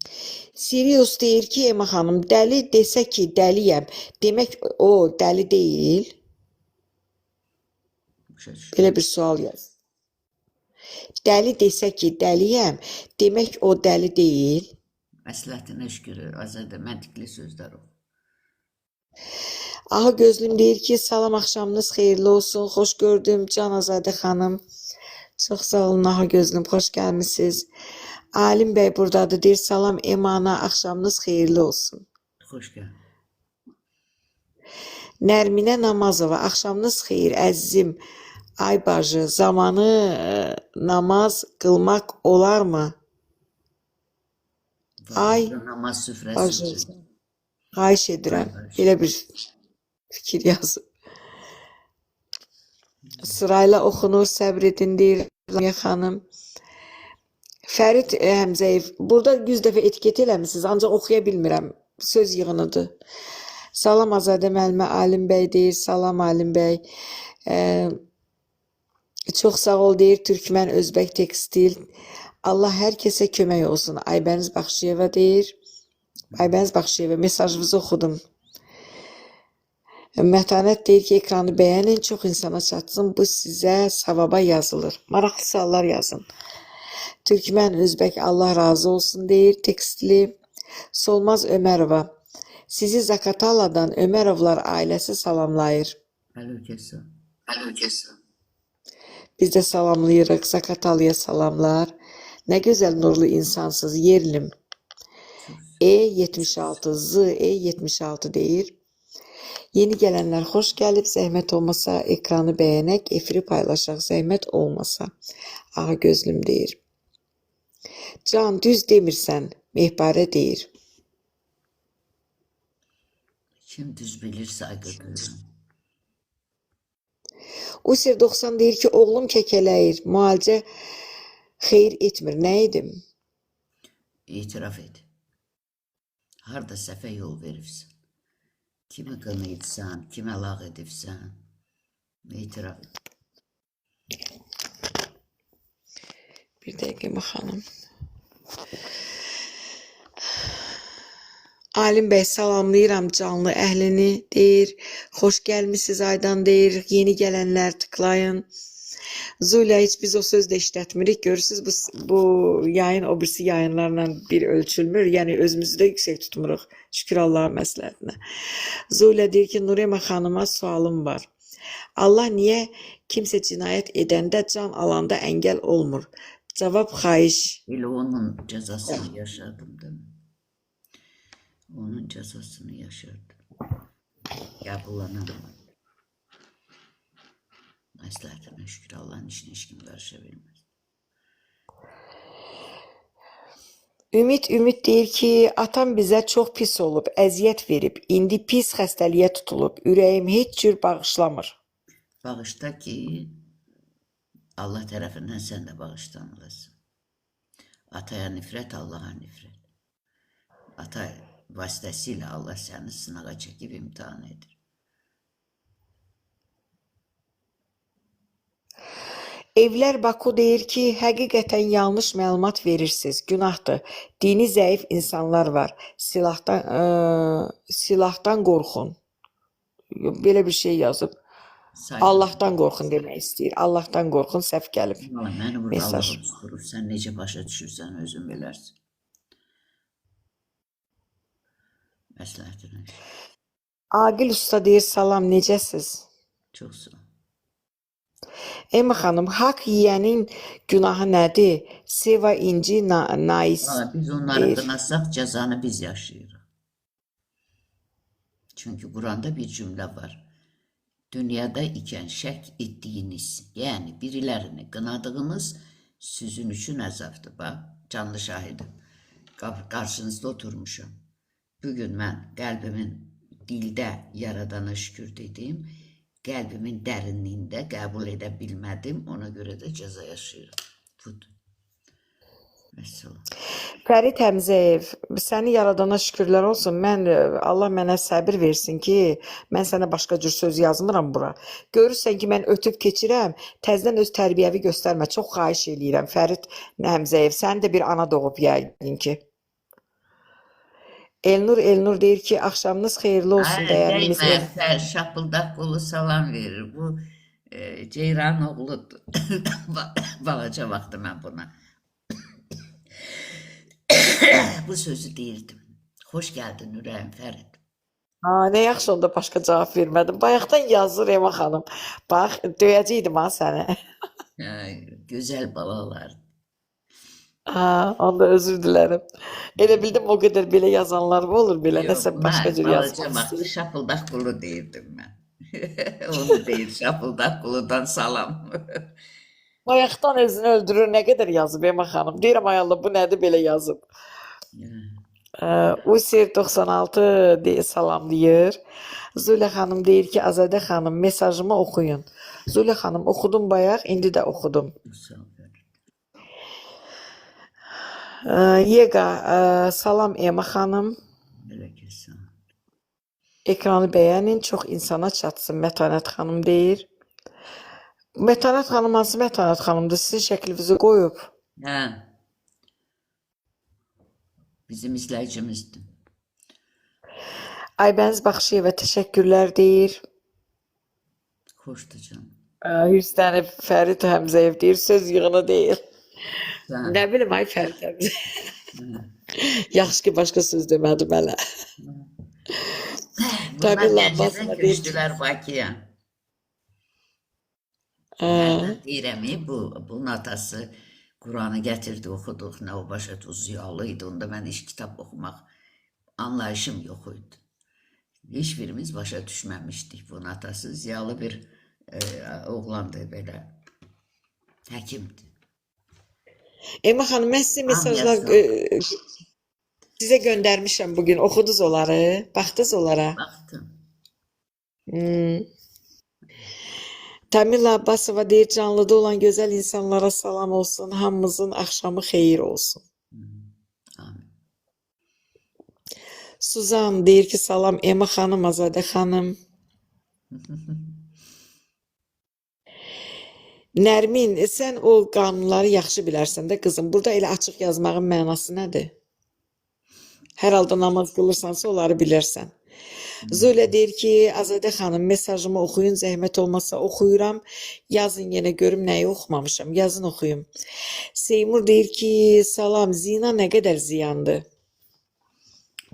Sirius deyir ki, Ema xanım, dəli desə ki, dəliyəm. Demək o dəli deyil. Başa düşün. Belə bir sual yaz. Dəli desə ki, dəliyəm. Demək o dəli deyil. Məsləhətinə şükür, azadə məntiqli sözlər o. Aha Gözlüm deyir ki, salam axşamınız xeyirli olsun. Xoş gördüm Can Azadə xanım. Çox sağ olun Aha Gözlüm, xoş gəlmisiniz. Alim bəy buradadır. Deyir salam Emana, axşamınız xeyirli olsun. Xoş gəl. Nərminə Namazova, axşamınız xeyir əzizim. Ay bacı, zamanı namaz qılmaq olarmı? Ay Namaz süfrəsi bacı, üçün. xahiş edirəm. Belə bir fikir yazın. Sırayla oxunur, səbr edin deyir Ramiyə xanım. Fərid Həmzəyev, burada 100 dəfə etiket eləmişsiniz, ancaq oxuya bilmirəm. Söz yığınıdır. Salam Azadə müəllimə, Alim bəy deyir. Salam Alim bəy. Çox sağ ol deyir Türkmen Özbək Tekstil. Allah hər kəsə kömək olsun. Aybəniz Baxşıyeva deyir. Aybəniz Baxşıyeva, mesajınızı oxudum. Mətanət deyir ki, ekranı bəyənin, çox insana çatsın. Bu sizə savaba yazılır. Maraqlı suallar yazın. Türkmen Özbək, Allah razı olsun deyir tekstili. Solmaz Ömərova, sizi Zakataladan Ömərovlar ailəsi salamlayır. Əlövkəsə. Biz də salamlayırıq, Zakatalıya salamlar. Nə gözəl nurlu insansız, yerlim. E76, E76 deyir. Yeni gələnlər xoş gəlib, zəhmət olmasa ekranı bəyənək, efiri paylaşaq, zəhmət olmasa. Ağa Gözlüm deyir. Can, düz demirsən, Mehbarə deyir. Kim düz bilir saygı duyuram. Usir 90 deyir ki, oğlum kəkələyir, müalicə xeyir etmir, nə edim? İtiraf et. Harda səhvə yol veribsən. Kimi qınayıbsan, kimə lağ edibsən. İtiraf et. Bir dəqiqə baxalım. Alim bəy salamlayıram canlı əhlini deyir. Xoş gəlmisiniz Aydan deyir. Yeni gələnlər tıklayın. Zuля heç biz o söz də işlətmirik. Görürsünüz bu yayın o birisi yayınlarla bir ölçülmür. Yəni özümüzü də yüksək tutmuruq. Şükür Allah'a məsləhətinə. Zuля deyir ki, Nurema xanıma sualım var. Allah niyə kimsə cinayət edəndə can alanda əngəl olmur? Cavab xahiş. Elə onun cəzasını yaşadım değil mi? Onun cəzasını yaşadım. Qəbullanamadım. Məsləhətinə şükür, Allahın işinə heç kim qarışa bilməz. Ümid deyir ki, atam bizə çox pis olub, əziyyət verib. İndi pis xəstəliyə tutulub. Ürəyim heç cür bağışlamır. Bağışda ki, Allah tərəfindən sən də bağışlanılasın. Ataya nifrət, Allaha nifrət. Ata vasitəsilə Allah səni sınağa çəkib imtihan edir. Evlər Baku deyir ki, həqiqətən yanlış məlumat verirsiniz. Günahdır. Dini zəif insanlar var. Silahdan qorxun. Belə bir şey yazıb. Allahdan qorxun demək istəyir. Allahdan qorxun, səhv gəlib. Məni burada Mesaj. Allah'a tutulur. Sən necə başa düşürsən, özün bilərsin. Məsləhətinə. Aqil usta deyir, salam, necəsiz? Çox sağ ol. Ema xanım, haqq yiyənin günahı nədir? Seva inci nais Biz onları deyir. qınasaq cəzanı biz yaşayırıq. Çünki Quranda bir cümlə var. Dünyada ikən şək etdiyiniz, yəni birilərini qınadığınız sizin üçün əzabdır. Bax, canlı şahidim. Qarşınızda oturmuşam. Bugün mən qəlbimin dildə yaradana şükür dedim. Qəlbimin dərinliyində qəbul edə bilmədim. Ona görə də cəza yaşayıram. Budur. Məsələn. Fərid Həmzəyev, səni yaradana şükürlər olsun. Allah mənə səbir versin ki, mən sənə başqa cür söz yazmıram bura. Görürsən ki, mən ötüb keçirəm, təzədən öz tərbiyəvi göstərmə. Çox xahiş eləyirəm. Fərid Həmzəyev, sən də bir ana doğub yəqin ki. Elnur deyir ki, axşamınız xeyirli olsun dəyərlimiz. Dəymə, şapıldaq qulu salam verir. Bu Ceyran oğludur. Balaca vaxtı mən buna. Bu sözü deyirdim. Xoş gəldin ürəyim Fərid. Nə yaxşı onda başqa cavab vermədim. Bayaqdan yazır Ema xanım. Bax, döyəcəydim ha səni. Gözəl balalar. Onda özür dilərim. Elə bildim o qədər belə yazanlar mı olur belə, nəsə başqa cür yazmaq Balaca vaxtı istəyir. şapıldaq qulu deyirdim mən. Onu deyir, şapıldaq quludan salam. Bayaqdan özünü öldürür, nə qədər yazıb Ema xanım. Deyirəm ay Allah, bu nədir belə yazıb. Usir 96 salamlayır. Zulə xanım deyir ki, Azadə xanım mesajımı oxuyun. Zulə xanım oxudum bayaq, indi də oxudum. Yega, salam Ema xanım. Ekranı bəyənin, çox insana çatsın, Mətanət xanım deyir. Mətanət xanım, hansı Mətanət xanımdır? Sizin şəklinizi qoyub. Hə. Bizim izləyicimizdir. Aybəniz Baxşıyeva təşəkkürlər deyir. Xoşdur canım. Hüsnənib Fərid Həmzəyev deyir, söz yığını deyil. Hə. Nə bilim ay Fərid Həmzəyev. Yaxşı ki, başqa söz demədim hələ. Bunlar gəncədən köçdülər Bakıya. Deyirəm, bunun atası Quranı gətirdi, oxuduq, nə o başa ziyalı idi, onda mən iş kitab oxumaq anlayışım yox idi. Heç birimiz başa düşməmişdik. Bunun atası ziyalı bir oğlandı belə, həkimdir. Ema xanım, mən sizə mesajlar sizə göndərmişəm bugün, oxudunuz onları, baxdınız onlara. Baxdım. Tamila Abbasova deyir, canlıda olan gözəl insanlara salam olsun, hamımızın axşamı xeyir olsun. Amin. Suzan deyir ki, salam Ema xanım, Azadə xanım. Nərmin, sən o qanunları yaxşı bilərsən də qızım. Burada elə açıq yazmağın mənası nədir? Hər halda namaz qılırsansa onları bilirsən. Zulə deyir ki, Azadə xanım, mesajımı oxuyun, zəhmət olmasa oxuyuram. Yazın yenə görüm nəyi oxumamışam, yazın oxuyum. Seymur deyir ki, salam, zina nə qədər ziyandır?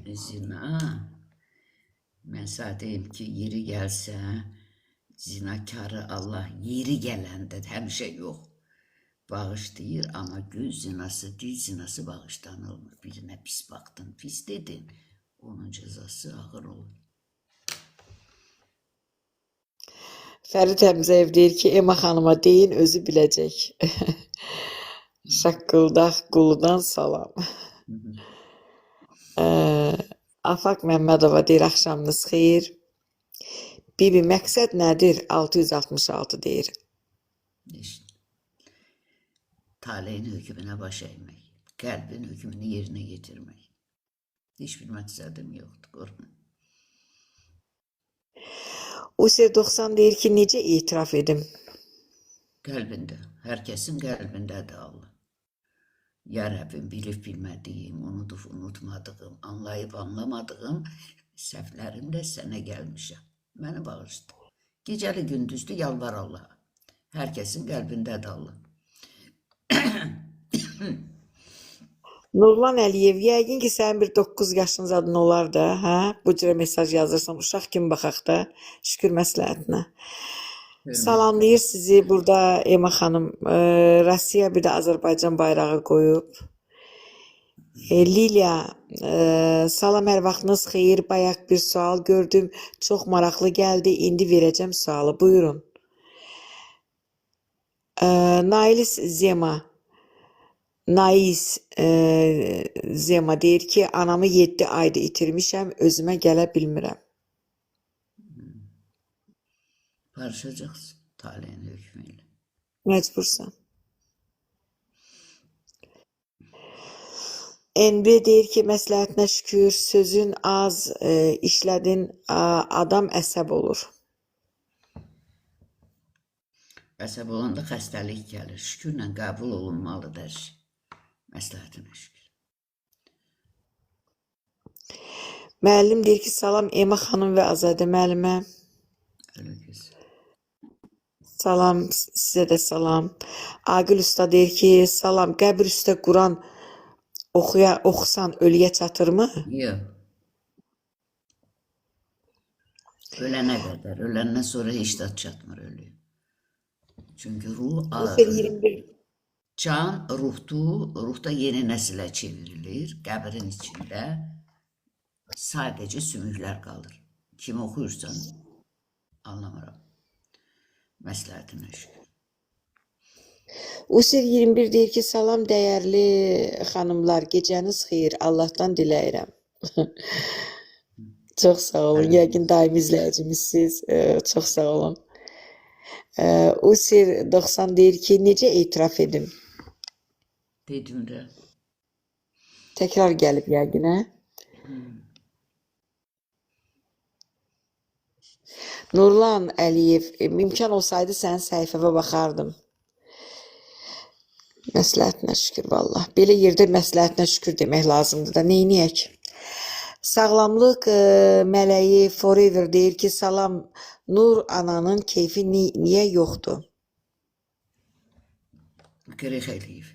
Zina, mən sənə deyim ki, yeri gəlsə, zinakarı Allah yeri gələndə həmişə yox. Bağışlayır, amma göz zinası, dil zinası bağışlanılmır. Birinə pis baxdın, pis dedin, onun cəzası ağır olur. Fərid Həmzəyev deyir ki, Ema xanıma deyin, özü biləcək. Şaqqıldaq quludan salam. Afaq Məmmədova deyir, axşamınız xeyir. Bibi, məqsəd nədir? 666 deyir. Taleyin hökmünə baş əymək, qəlbin hökmünü yerinə yetirmək. Heç bir məqsədim yoxdur, qorxma. Usir 90 deyir ki, necə etiraf edim? Qəlbində, hər kəsin qəlbindədir Allah. Ya Rəbbim, bilib bilmədiyim, unudub unutmadığım, anlayıb anlamadığım səhvlərimdə sənə gəlmişəm. Məni bağışla. Gecəli gündüzdür, yalvar Allaha. Hər kəsin qəlbindədir Allah. Nurlan Əliyev, yəqin ki, sənin bir 9 yaşınız adın olar da, hə? Bu cürə mesaj yazırsan, uşaq kimi baxaq da, şükür məsləhətinə. Salamlayır sizi burada Ema xanım. Rusiya bir də Azərbaycan bayrağı qoyub. Lilya, salam, hər vaxtınız xeyir. Bayaq bir sual gördüm. Çox maraqlı gəldi. İndi verəcəm sualı. Buyurun. Nailis Zema. Nais Zema deyir ki, anamı 7 ayda itirmişəm, özümə gələ bilmirəm. Barışacaksın talihin hükmüyle. Məcbursan. Enbi deyir ki, məsləhətinə şükür, sözün az, işlədin, adam əsəb olur. Əsəb olanda xəstəlik gəlir. Şükürlə qəbul olunmalıdır hər şey. Məsləhətinə şükür. Müəllim deyir ki, salam Ema xanım və Azadə müəllimə. Öyle güzel. Salam, sizə də salam. Aqil usta deyir ki, salam, qəbr üstə Quran oxusan ölüyə çatırmı? Yok. Ölene kadar. Ölenden sonra hiç tat çatmır ölüyor. Çünkü ruh Nüfər 21. can ruhta yeni nesile çevrilir. Qəbrin içinde sadece sümükler kalır. Kim okuyursan anlamıram. Məsləhətinə şükür. Usir 21 deyir ki, salam dəyərli xanımlar, gecəniz xeyir, Allahdan diləyirəm. Çox sağ olun, yəqin daimi izləyicimizsiniz, çox sağ olun. Usir 90 deyir ki, necə etiraf edim? Dedim də. Təkrar gəlib yəqin, hə? Nurlan Əliyev, imkan olsaydı sənin səhifəvə baxardım. Məsləhətinə şükür, vallah. Belə yerdə məsləhətinə şükür demək lazımdır da, neyniyək? Sağlamlıq mələyi Forever deyir ki, salam, Nur ananın keyfi niyə yoxdur? Qırıq eləyib.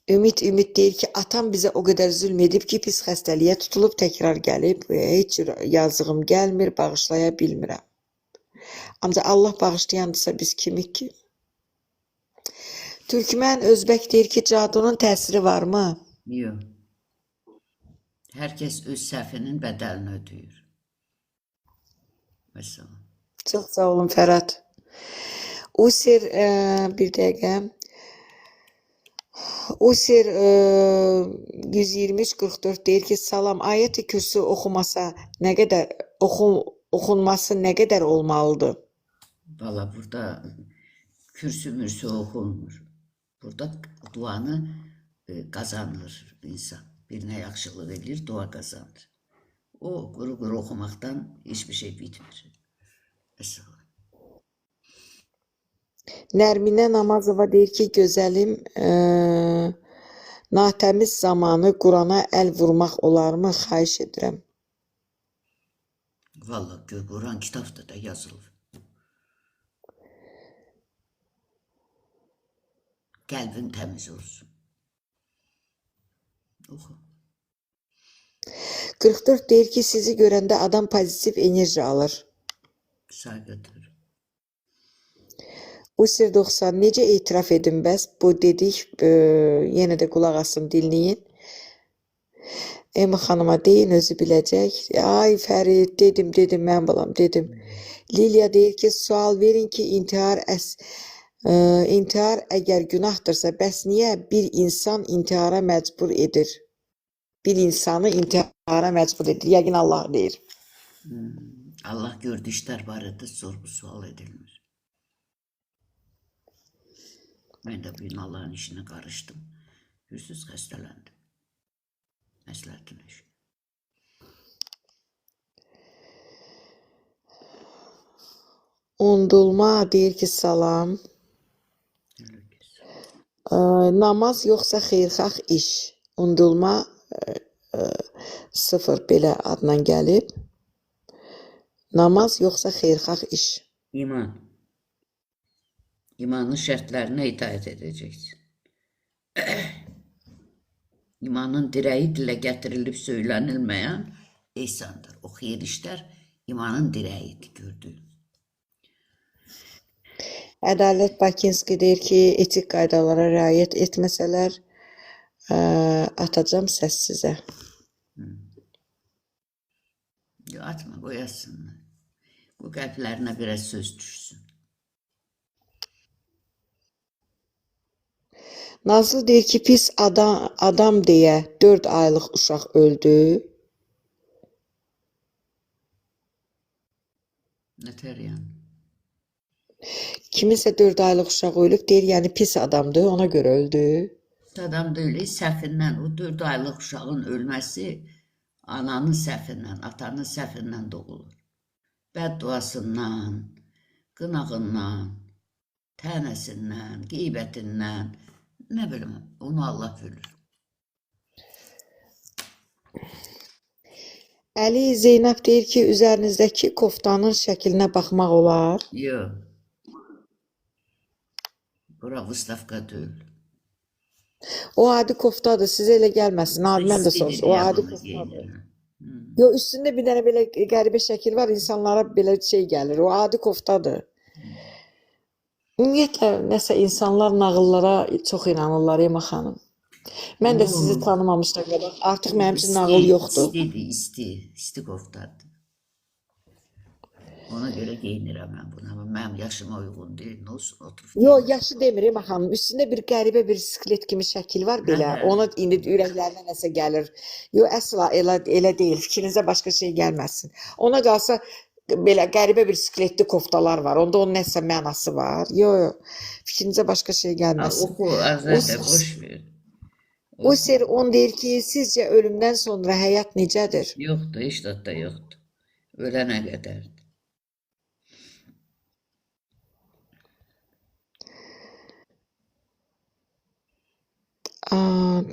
Ümid deyir ki, atam bizə o qədər zülm edib ki, pis xəstəliyə tutulub, təkrar gəlib, heç yazığım gəlmir, bağışlaya bilmirəm. Ancaq Allah bağışlayandırsa biz kimik ki? Türkmən Özbək deyir ki, cadunun təsiri varmı? Yox. Hər kəs öz səhvinin bədəlini ödəyir. Məsələn. Çox sağ olun Fərad. Usir, bir dəqiqə. Usir 123-44 deyir ki, salam, ayət-i kürsü oxunması nə qədər olmalıdır? Valla burada kürsü oxunmur. Burada duanı qazanır insan. Birinə yaxşılıq edir, dua qazanır. O quru oxumaqdan hiçbir şey bitmir. Mesela. Nərminə Namazova deyir ki, gözəlim, natəmiz zamanı Qurana əl vurmaq olarmı? Xahiş edirəm. Valla Quran kitabda da yazılır. Qəlbin təmiz olsun. Oxu. 44 deyir ki, sizi görəndə adam pozitiv enerji alır. Sayğıdır. Usir 90 necə etiraf edim bəs? Bu dedik, yenə də qulaq asın, dinləyin. Ema xanıma deyin, özü biləcək. Ay Fərid, dedim, mən balam, dedim. Lilya deyir ki, sual verin ki, intihar əgər günahdırsa, bəs niyə bir insan intihara məcbur edir? Bir insanı intihara məcbur edir. Yəqin Allah deyir. Allah gördü işlər barədə sorğu sual edilmir. Mən də bu gün Allahın işinə qarışdım. Hürsüz xəstələndim. Məsləhətinə şükür. Undulma deyir ki, salam. Namaz yoxsa xeyirxah iş. Undulma 0 belə adla gəlib. Namaz yoxsa xeyirxah iş. İman. İmanın şərtlərinə itaət edəcəksin. İmanın dirəyi dilə gətirilib söylənilməyən ehsandır. O xeyir işlər imanın dirəyidir, gördüyün. Ədalət Bakinski deyir ki, etik qaydalara riayət etməsələr, atacağım səs sizə. Atma, qoyasınlar. Bu qəlblərinə biraz söz düşsün. Nazlı deyir ki, pis adam deyə 4 aylıq uşaq öldü. Nətər yəni? Kiminsə 4 aylıq uşaq ölüb, deyir, yəni pis adamdır, ona görə öldü. Adam deyil, səhvindən, o 4 aylıq uşağın ölməsi ananın səhvindən, atanın səhvindən doğulur. Bədduasından, qınağından, tənəsindən, qeybətindən, nə bilim, onu Allah bilir. Əli Zeynəb deyir ki, üzərinizdəki koftanın şəklinə baxmaq olar. Yox. Bura Vustavka deyil. O adi koftadır, sizə elə gəlməsin. Mən də soruşum, o adi koftadır. Yox, üstündə bir dənə belə qəribə şəkil var, insanlara belə şey gəlir, o adi koftadır. Ümumiyyətlə, nəsə insanlar nağıllara çox inanırlar, Ema xanım. Mən də sizi tanımamışdan qabaq, artıq mənim üçün nağıl yoxdur. İsti koftadır. Ona görə geyinirəm mən bunu, amma mənim yaşıma uyğun deyil, nə olsun, oturub. Yox, yaşı demir, Ema xanım, üstündə bir qəribə bir skelet kimi şəkil var belə, ona indi ürəklərinə nəsə gəlir. Yox, əsla elə deyil, fikrinizə başqa şey gəlməsin. Ona qalsa, belə qəribə bir skeletli koftalar var, onda onun nəsə mənası var. Yox, fikrinizə başqa şey gəlməsin. Oxu, Azərdə, boş ver. O ser on deyir ki, sizcə ölümdən sonra həyat necədir? Yoxdur, heç də yoxdur. Ölənə qədərdir.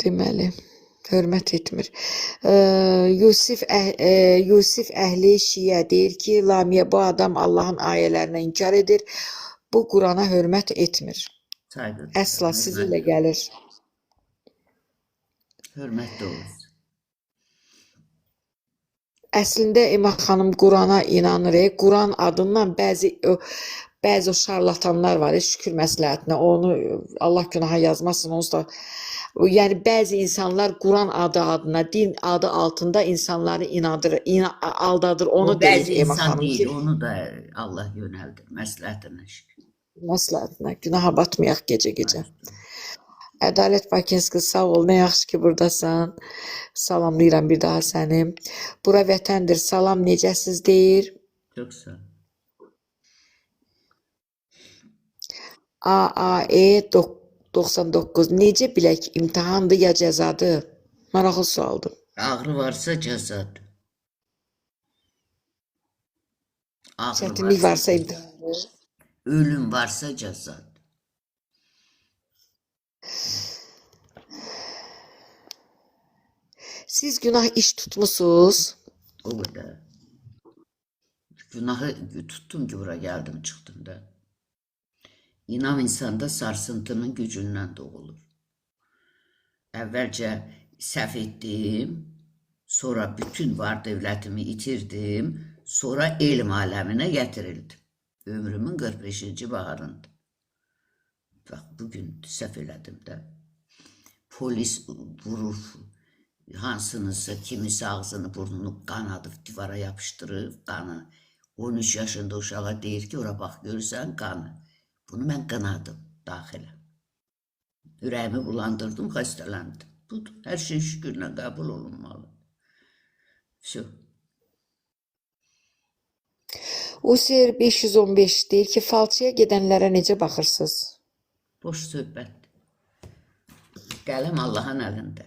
Deməli, hörmət etmir. Yusif Əhli Şiyə deyir ki, Lamiyə bu adam Allahın ayələrinə inkar edir, bu Qurana hörmət etmir. Əsla sizə elə gəlir. Hörmətli olsun. Əslində Ema xanım Qurana inanır. Quran adından bəzi o şarlatanlar var, şükür məsləhətinə. Onu Allah günaha yazmasın, onsuz da yəni bəzi insanlar Quran adı adına, din adı altında insanları aldadır. Onu deyir Ema xanım. Bəzi insan deyil, onu da Allah yönəldir. Məsləhətinə şükür. Məsləhətinə, günaha batmayaq gecə-gecə. Ədalət Bakinski, sağ ol, nə yaxşı ki buradasan. Salamlayıram bir daha səni. Bura vətəndir, salam, necəsiz deyir. Çox sağ ol. AAE 99, necə bilək, imtahandır ya cəzadır? Maraqlı sualdır. Ağrı varsa cəzadır. Çətinlik varsa imtahandır. Ölüm varsa cəzadır. Siz günah iş tutmusunuz. O qədər. Günahı tuttum ki, bura gəldim, çıxdım da. İnam insanda sarsıntının gücündən doğulur. Əvvəlcə səhv etdim, sonra bütün var dövlətimi itirdim, sonra elm aləminə gətirildim. Ömrümün 45-ci baharında. Bax, bugün səhv elədim də. Polis vurur, hansınızsa kimisi ağzını, burnunu qanadıb, divara yapışdırıb qanı. 13 yaşında uşağa deyir ki, ora bax, görürsən qanı. Bunu mən qınadım daxilə. Ürəyimi bulandırdım, xəstələndim. Budur, hər şey şükürlə qəbul olunmalı. Şu. User 515 deyir ki, falçıya gedənlərə necə baxırsınız? Boş söhbət. Qələm Allahın əlindədir.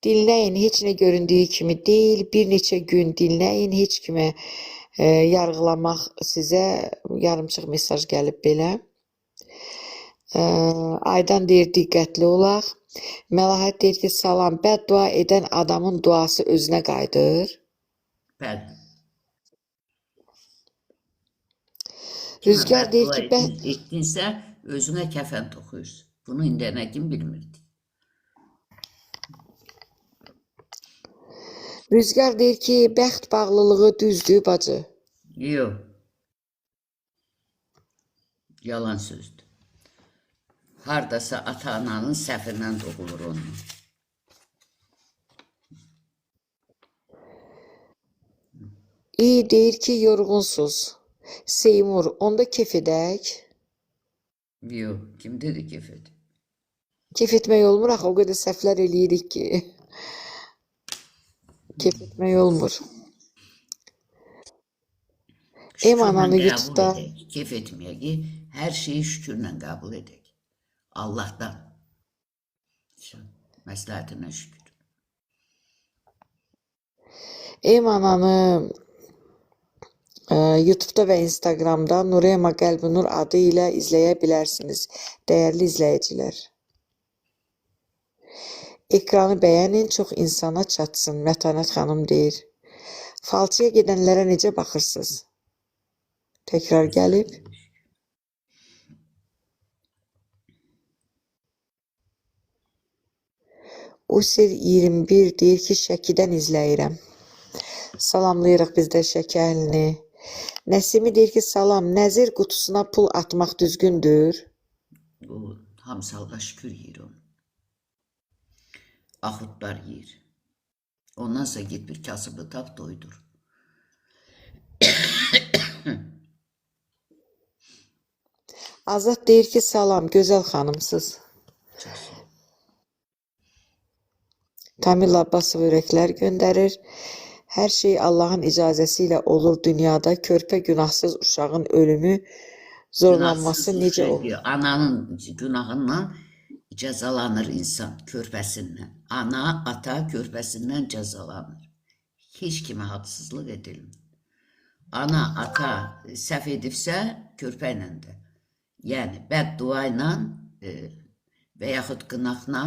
Dinləyin, heç nə göründüyü kimi deyil, bir neçə gün dinləyin, heç kimi yargılamaq sizə yarımçıq mesaj gəlib belə. Aydan deyir, diqqətli olaq. Məlahət deyir ki, salam, bəddua edən adamın duası özünə qayıdır. Bəli. Rüzgar deyir ki, etdinsə, özünə kəfən toxuyursun. Bunu indiyənə kim bilmirdi. Rüzgar deyir ki, bəxt bağlılığı düzdür bacı. Yox. Yalan sözdür. Hardasa ata-ananın səhvindən doğulur onun. İyi deyir ki, yorğunsuz. Seymur, onda kef edək. Yox. Kim dedi ki Fed? Kef etmək olmur axı, o qədər səhvlər eləyirik ki. Kef etmək olmur. Emananı Şükürlə qəbul YouTube'da edək. Kef etməyək ki, hər şeyi şükürlə qəbul edək. Allahdan. Məsləhətinə şükür. Emananı YouTube'da və Instagram'da Nurema Qəlbinur adı ilə izləyə bilərsiniz, dəyərli izləyicilər. Ekranı bəyənin, çox insana çatsın, Mətanət xanım deyir. Falçıya gedənlərə necə baxırsınız? Təkrar gəlib. Usir 21 deyir ki, Şəkidən izləyirəm. Salamlayırıq biz də Şəki əhlini. Nəsimi deyir ki, salam, nəzir qutusuna pul atmaq düzgündür. O hamısı Allah şükür yeyir onu. Axudlar yeyir. Ondan sonra git bir kasıbı tap doydur. Azad deyir ki, salam, gözəl xanımsız. Tamil Abbasov ürəklər göndərir. Hər şey Allahın icazəsi ilə olur dünyada. Körpə günahsız uşağın ölümü, zorlanması necə olur? Ananın günahından cəzalanır insan körpəsindən. Ana, ata körpəsindən cəzalanır. Heç kimə hadsızlıq edilmir. Ana, ata səhv edibsə körpə ilə də. Yəni bəddua ilə və yaxud qınaqla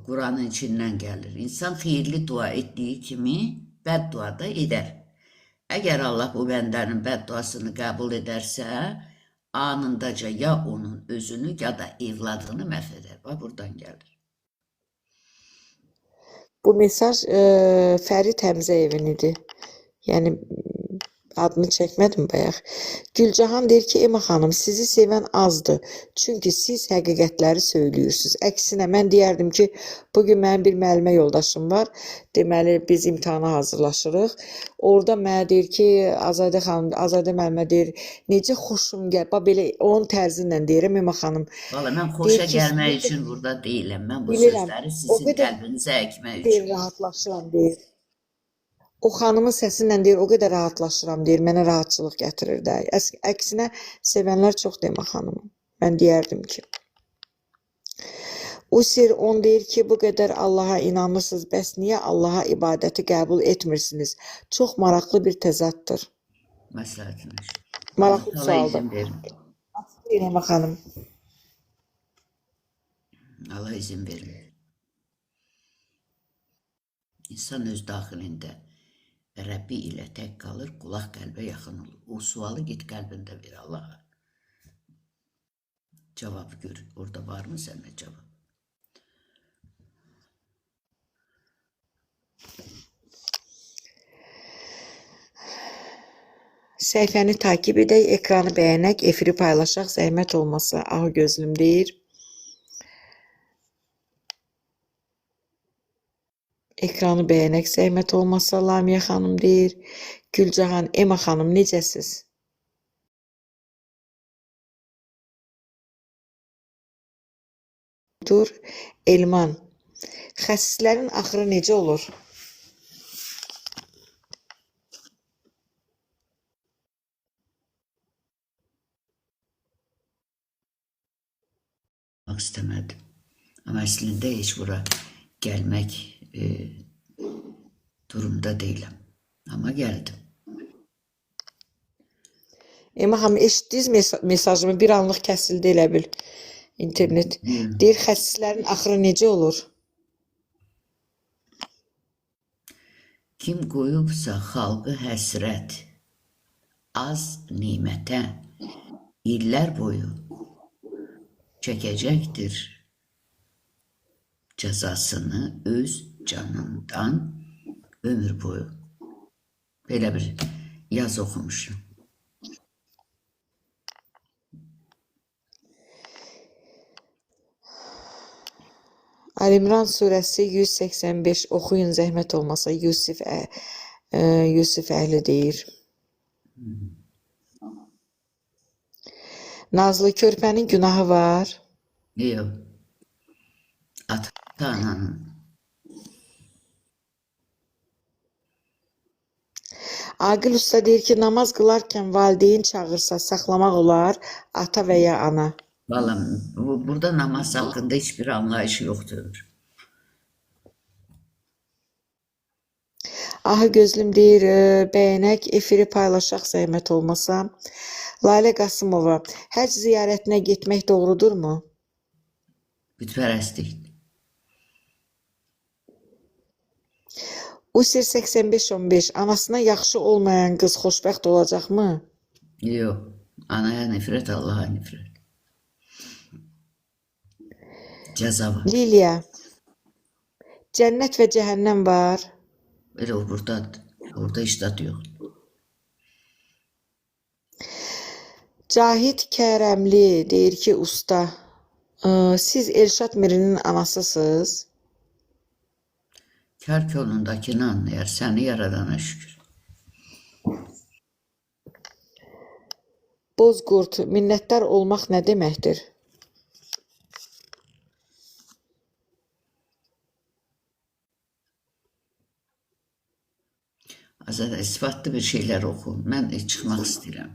Quranın içindən gəlir. İnsan xeyirli dua etdiyi kimi bəddua da edər. Əgər Allah bu bəndənin bədduasını qəbul edərsə, anındaca ya onun özünü ya da evladını məhv edər. Bax, buradan gəlir. Bu mesaj Fərid Həmzəyevin idi. Yəni adını çəkmədim bayaq. Gülcahan deyir ki, Ema xanım, sizi sevən azdır. Çünki siz həqiqətləri söylüyorsunuz. Əksinə, mən deyərdim ki, bugün mənim bir müəllimə yoldaşım var. Deməli, biz imtihana hazırlaşırıq. Orada mənə deyir ki, Azadə xanım, Azadə müəllimə deyir, necə xoşum gəl. Bax, belə onun tərzi ilə deyirəm, Ema xanım. Valla, mən xoşa gəlmək üçün burada deyiləm. Mən bu Bilirəm, sözləri o sizin qədər qəlbinizə əkmək deyir, üçün. rahatlaşıram deyir. O xanımın səsindən deyir, o qədər rahatlaşıram deyir, mənə rahatçılıq gətirir də. Əksinə sevənlər çox demə xanımı. Mən deyərdim ki. Usir 10 deyir ki, bu qədər Allaha inanırsınız, bəs niyə Allaha ibadəti qəbul etmirsiniz? Çox maraqlı bir təzaddır. Məsləhətinə şükür. Maraqlı Allah sualdır. izin verin. Deyirəm xanım. Allah izin vermir. İnsan öz daxilində Rəbbi ilə tək qalır, qulaq qəlbə yaxın olur. O sualı get qəlbində ver Allaha. Cavabı gör. Orada var mı səndə cavab? Səhifəni takib edək, ekranı bəyənək, efiri paylaşaq, zəhmət olmasa, ah gözlüm deyir. Ekranı bəyənək, zəhmət olmasa, Lamiyə xanım deyir. Gülcahan, Ema xanım, necəsiz? Dur, Elman, xəsislərin axırı necə olur? İstəmədim. Amma əslində heç bura gəlmək durumda deyiləm. Amma gəldim. Ema xanım, eşitdiniz mesajımı? Bir anlıq kəsildi elə bil internet. Deyir, xəsislərin axırı necə olur? Kim qoyubsa xalqı həsrət, az nimətə, illər boyu çəkəcəkdir cəzasını öz canından ömür boyu. Belə bir yaz oxumuşum. Əl-İmran surəsi 185 oxuyun zəhmət olmasa Yusif əhli deyir. Nazlı körpənin günahı var. Yox. Ata-ananın. Aqil usta deyir ki, namaz qılarkən valideyn çağırsa saxlamaq olar, ata və ya ana. Vallahi burada namaz haqqında heç bir anlayış yoxdur. Aha gözlüm deyir, bəyənək, efiri paylaşaq zəhmət olmasa. Lalə Qasımova, həc ziyarətinə getmək doğrudurmu? Bütpərəstlikdir. Usir 85-15, anasına yaxşı olmayan qız xoşbəxt olacaqmı? Yox. Anaya nifrət, Allaha nifrət. Cəza var. Liliya, cənnət və cəhənnəm var. Elə o buradadır. Orada işdat yox. Cahid Kərəmli deyir ki, usta, siz Elşad Mirinin anasısınız. Kar kolundakini anlayar, səni yaradana şükür. Bozqurt, minnətdar olmaq nə deməkdir? Azad isbatlı bir şeylər oxu. Mən çıxmaq istəyirəm.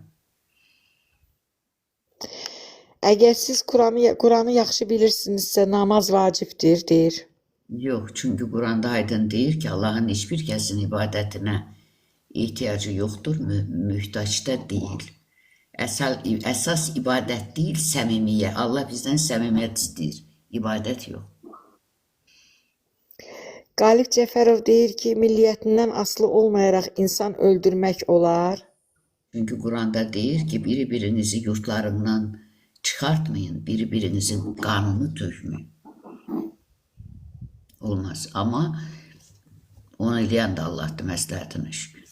Əgər siz Quranı yaxşı bilirsinizsə, namaz vacibdir, deyir. Yox, çünki Quranda aydın deyir ki, Allahın heç bir kəsin ibadətinə ehtiyacı yoxdur, mühtaç da deyil. Əsas ibadət deyil, səmimiyyə. Allah bizdən səmimiyyət istəyir, ibadət yox. Qalib Cəfərov deyir ki, milliyyətindən asılı olmayaraq insan öldürmək olar. Çünki Quranda deyir ki, biri-birinizi yurtlarından çıxartmayın, biri-birinizin qanını tökməyin. Olmaz. Amma onu eləyən də Allahdır, məsləhətinə şükür.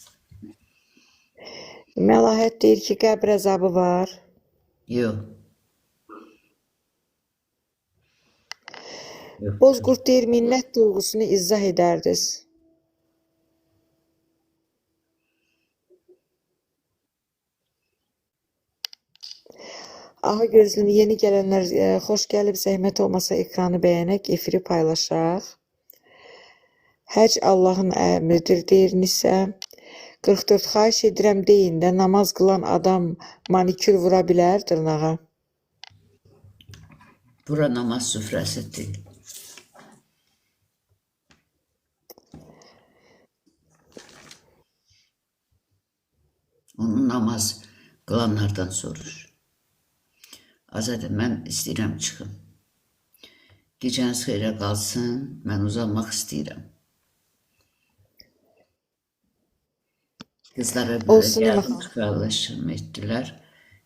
Məlahət deyir ki, qəbr əzabı var. Yox. Bozqurt deyir, minnət duyğusunu izah edərdiniz. Aha gözlüm, yeni gələnlər xoş gəlib, zəhmət olmasa ekranı bəyənək, efiri paylaşaq. Həc Allahın əmridir, deyir Nisə. 44, xahiş edirəm deyin də, namaz qılan adam manikür vura bilər dırnağa. Bura namaz süfrəsi deyil. Onu namaz qılanlardan soruş. Azadə, mən istəyirəm çıxım. Gecəniz xeyrə qalsın, mən uzanmaq istəyirəm. Qızlara belə gəldim, paylaşım etdilər.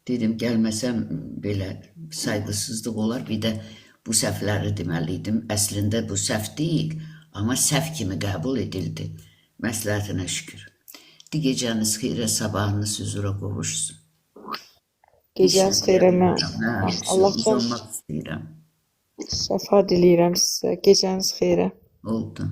Dedim, gəlməsəm belə saygısızlıq olar. Bir də bu səhvləri deməliydim. Əslində bu səhv deyil, amma səhv kimi qəbul edildi. Məsləhətinə şükür. Gecəniz xeyrə, sabahınız hüzura qovuşsun. Gecəniz xeyrə, Allah uzanmaq istəyirəm. şəfa diləyirəm sizə. Gecəniz xeyrə. Oldu.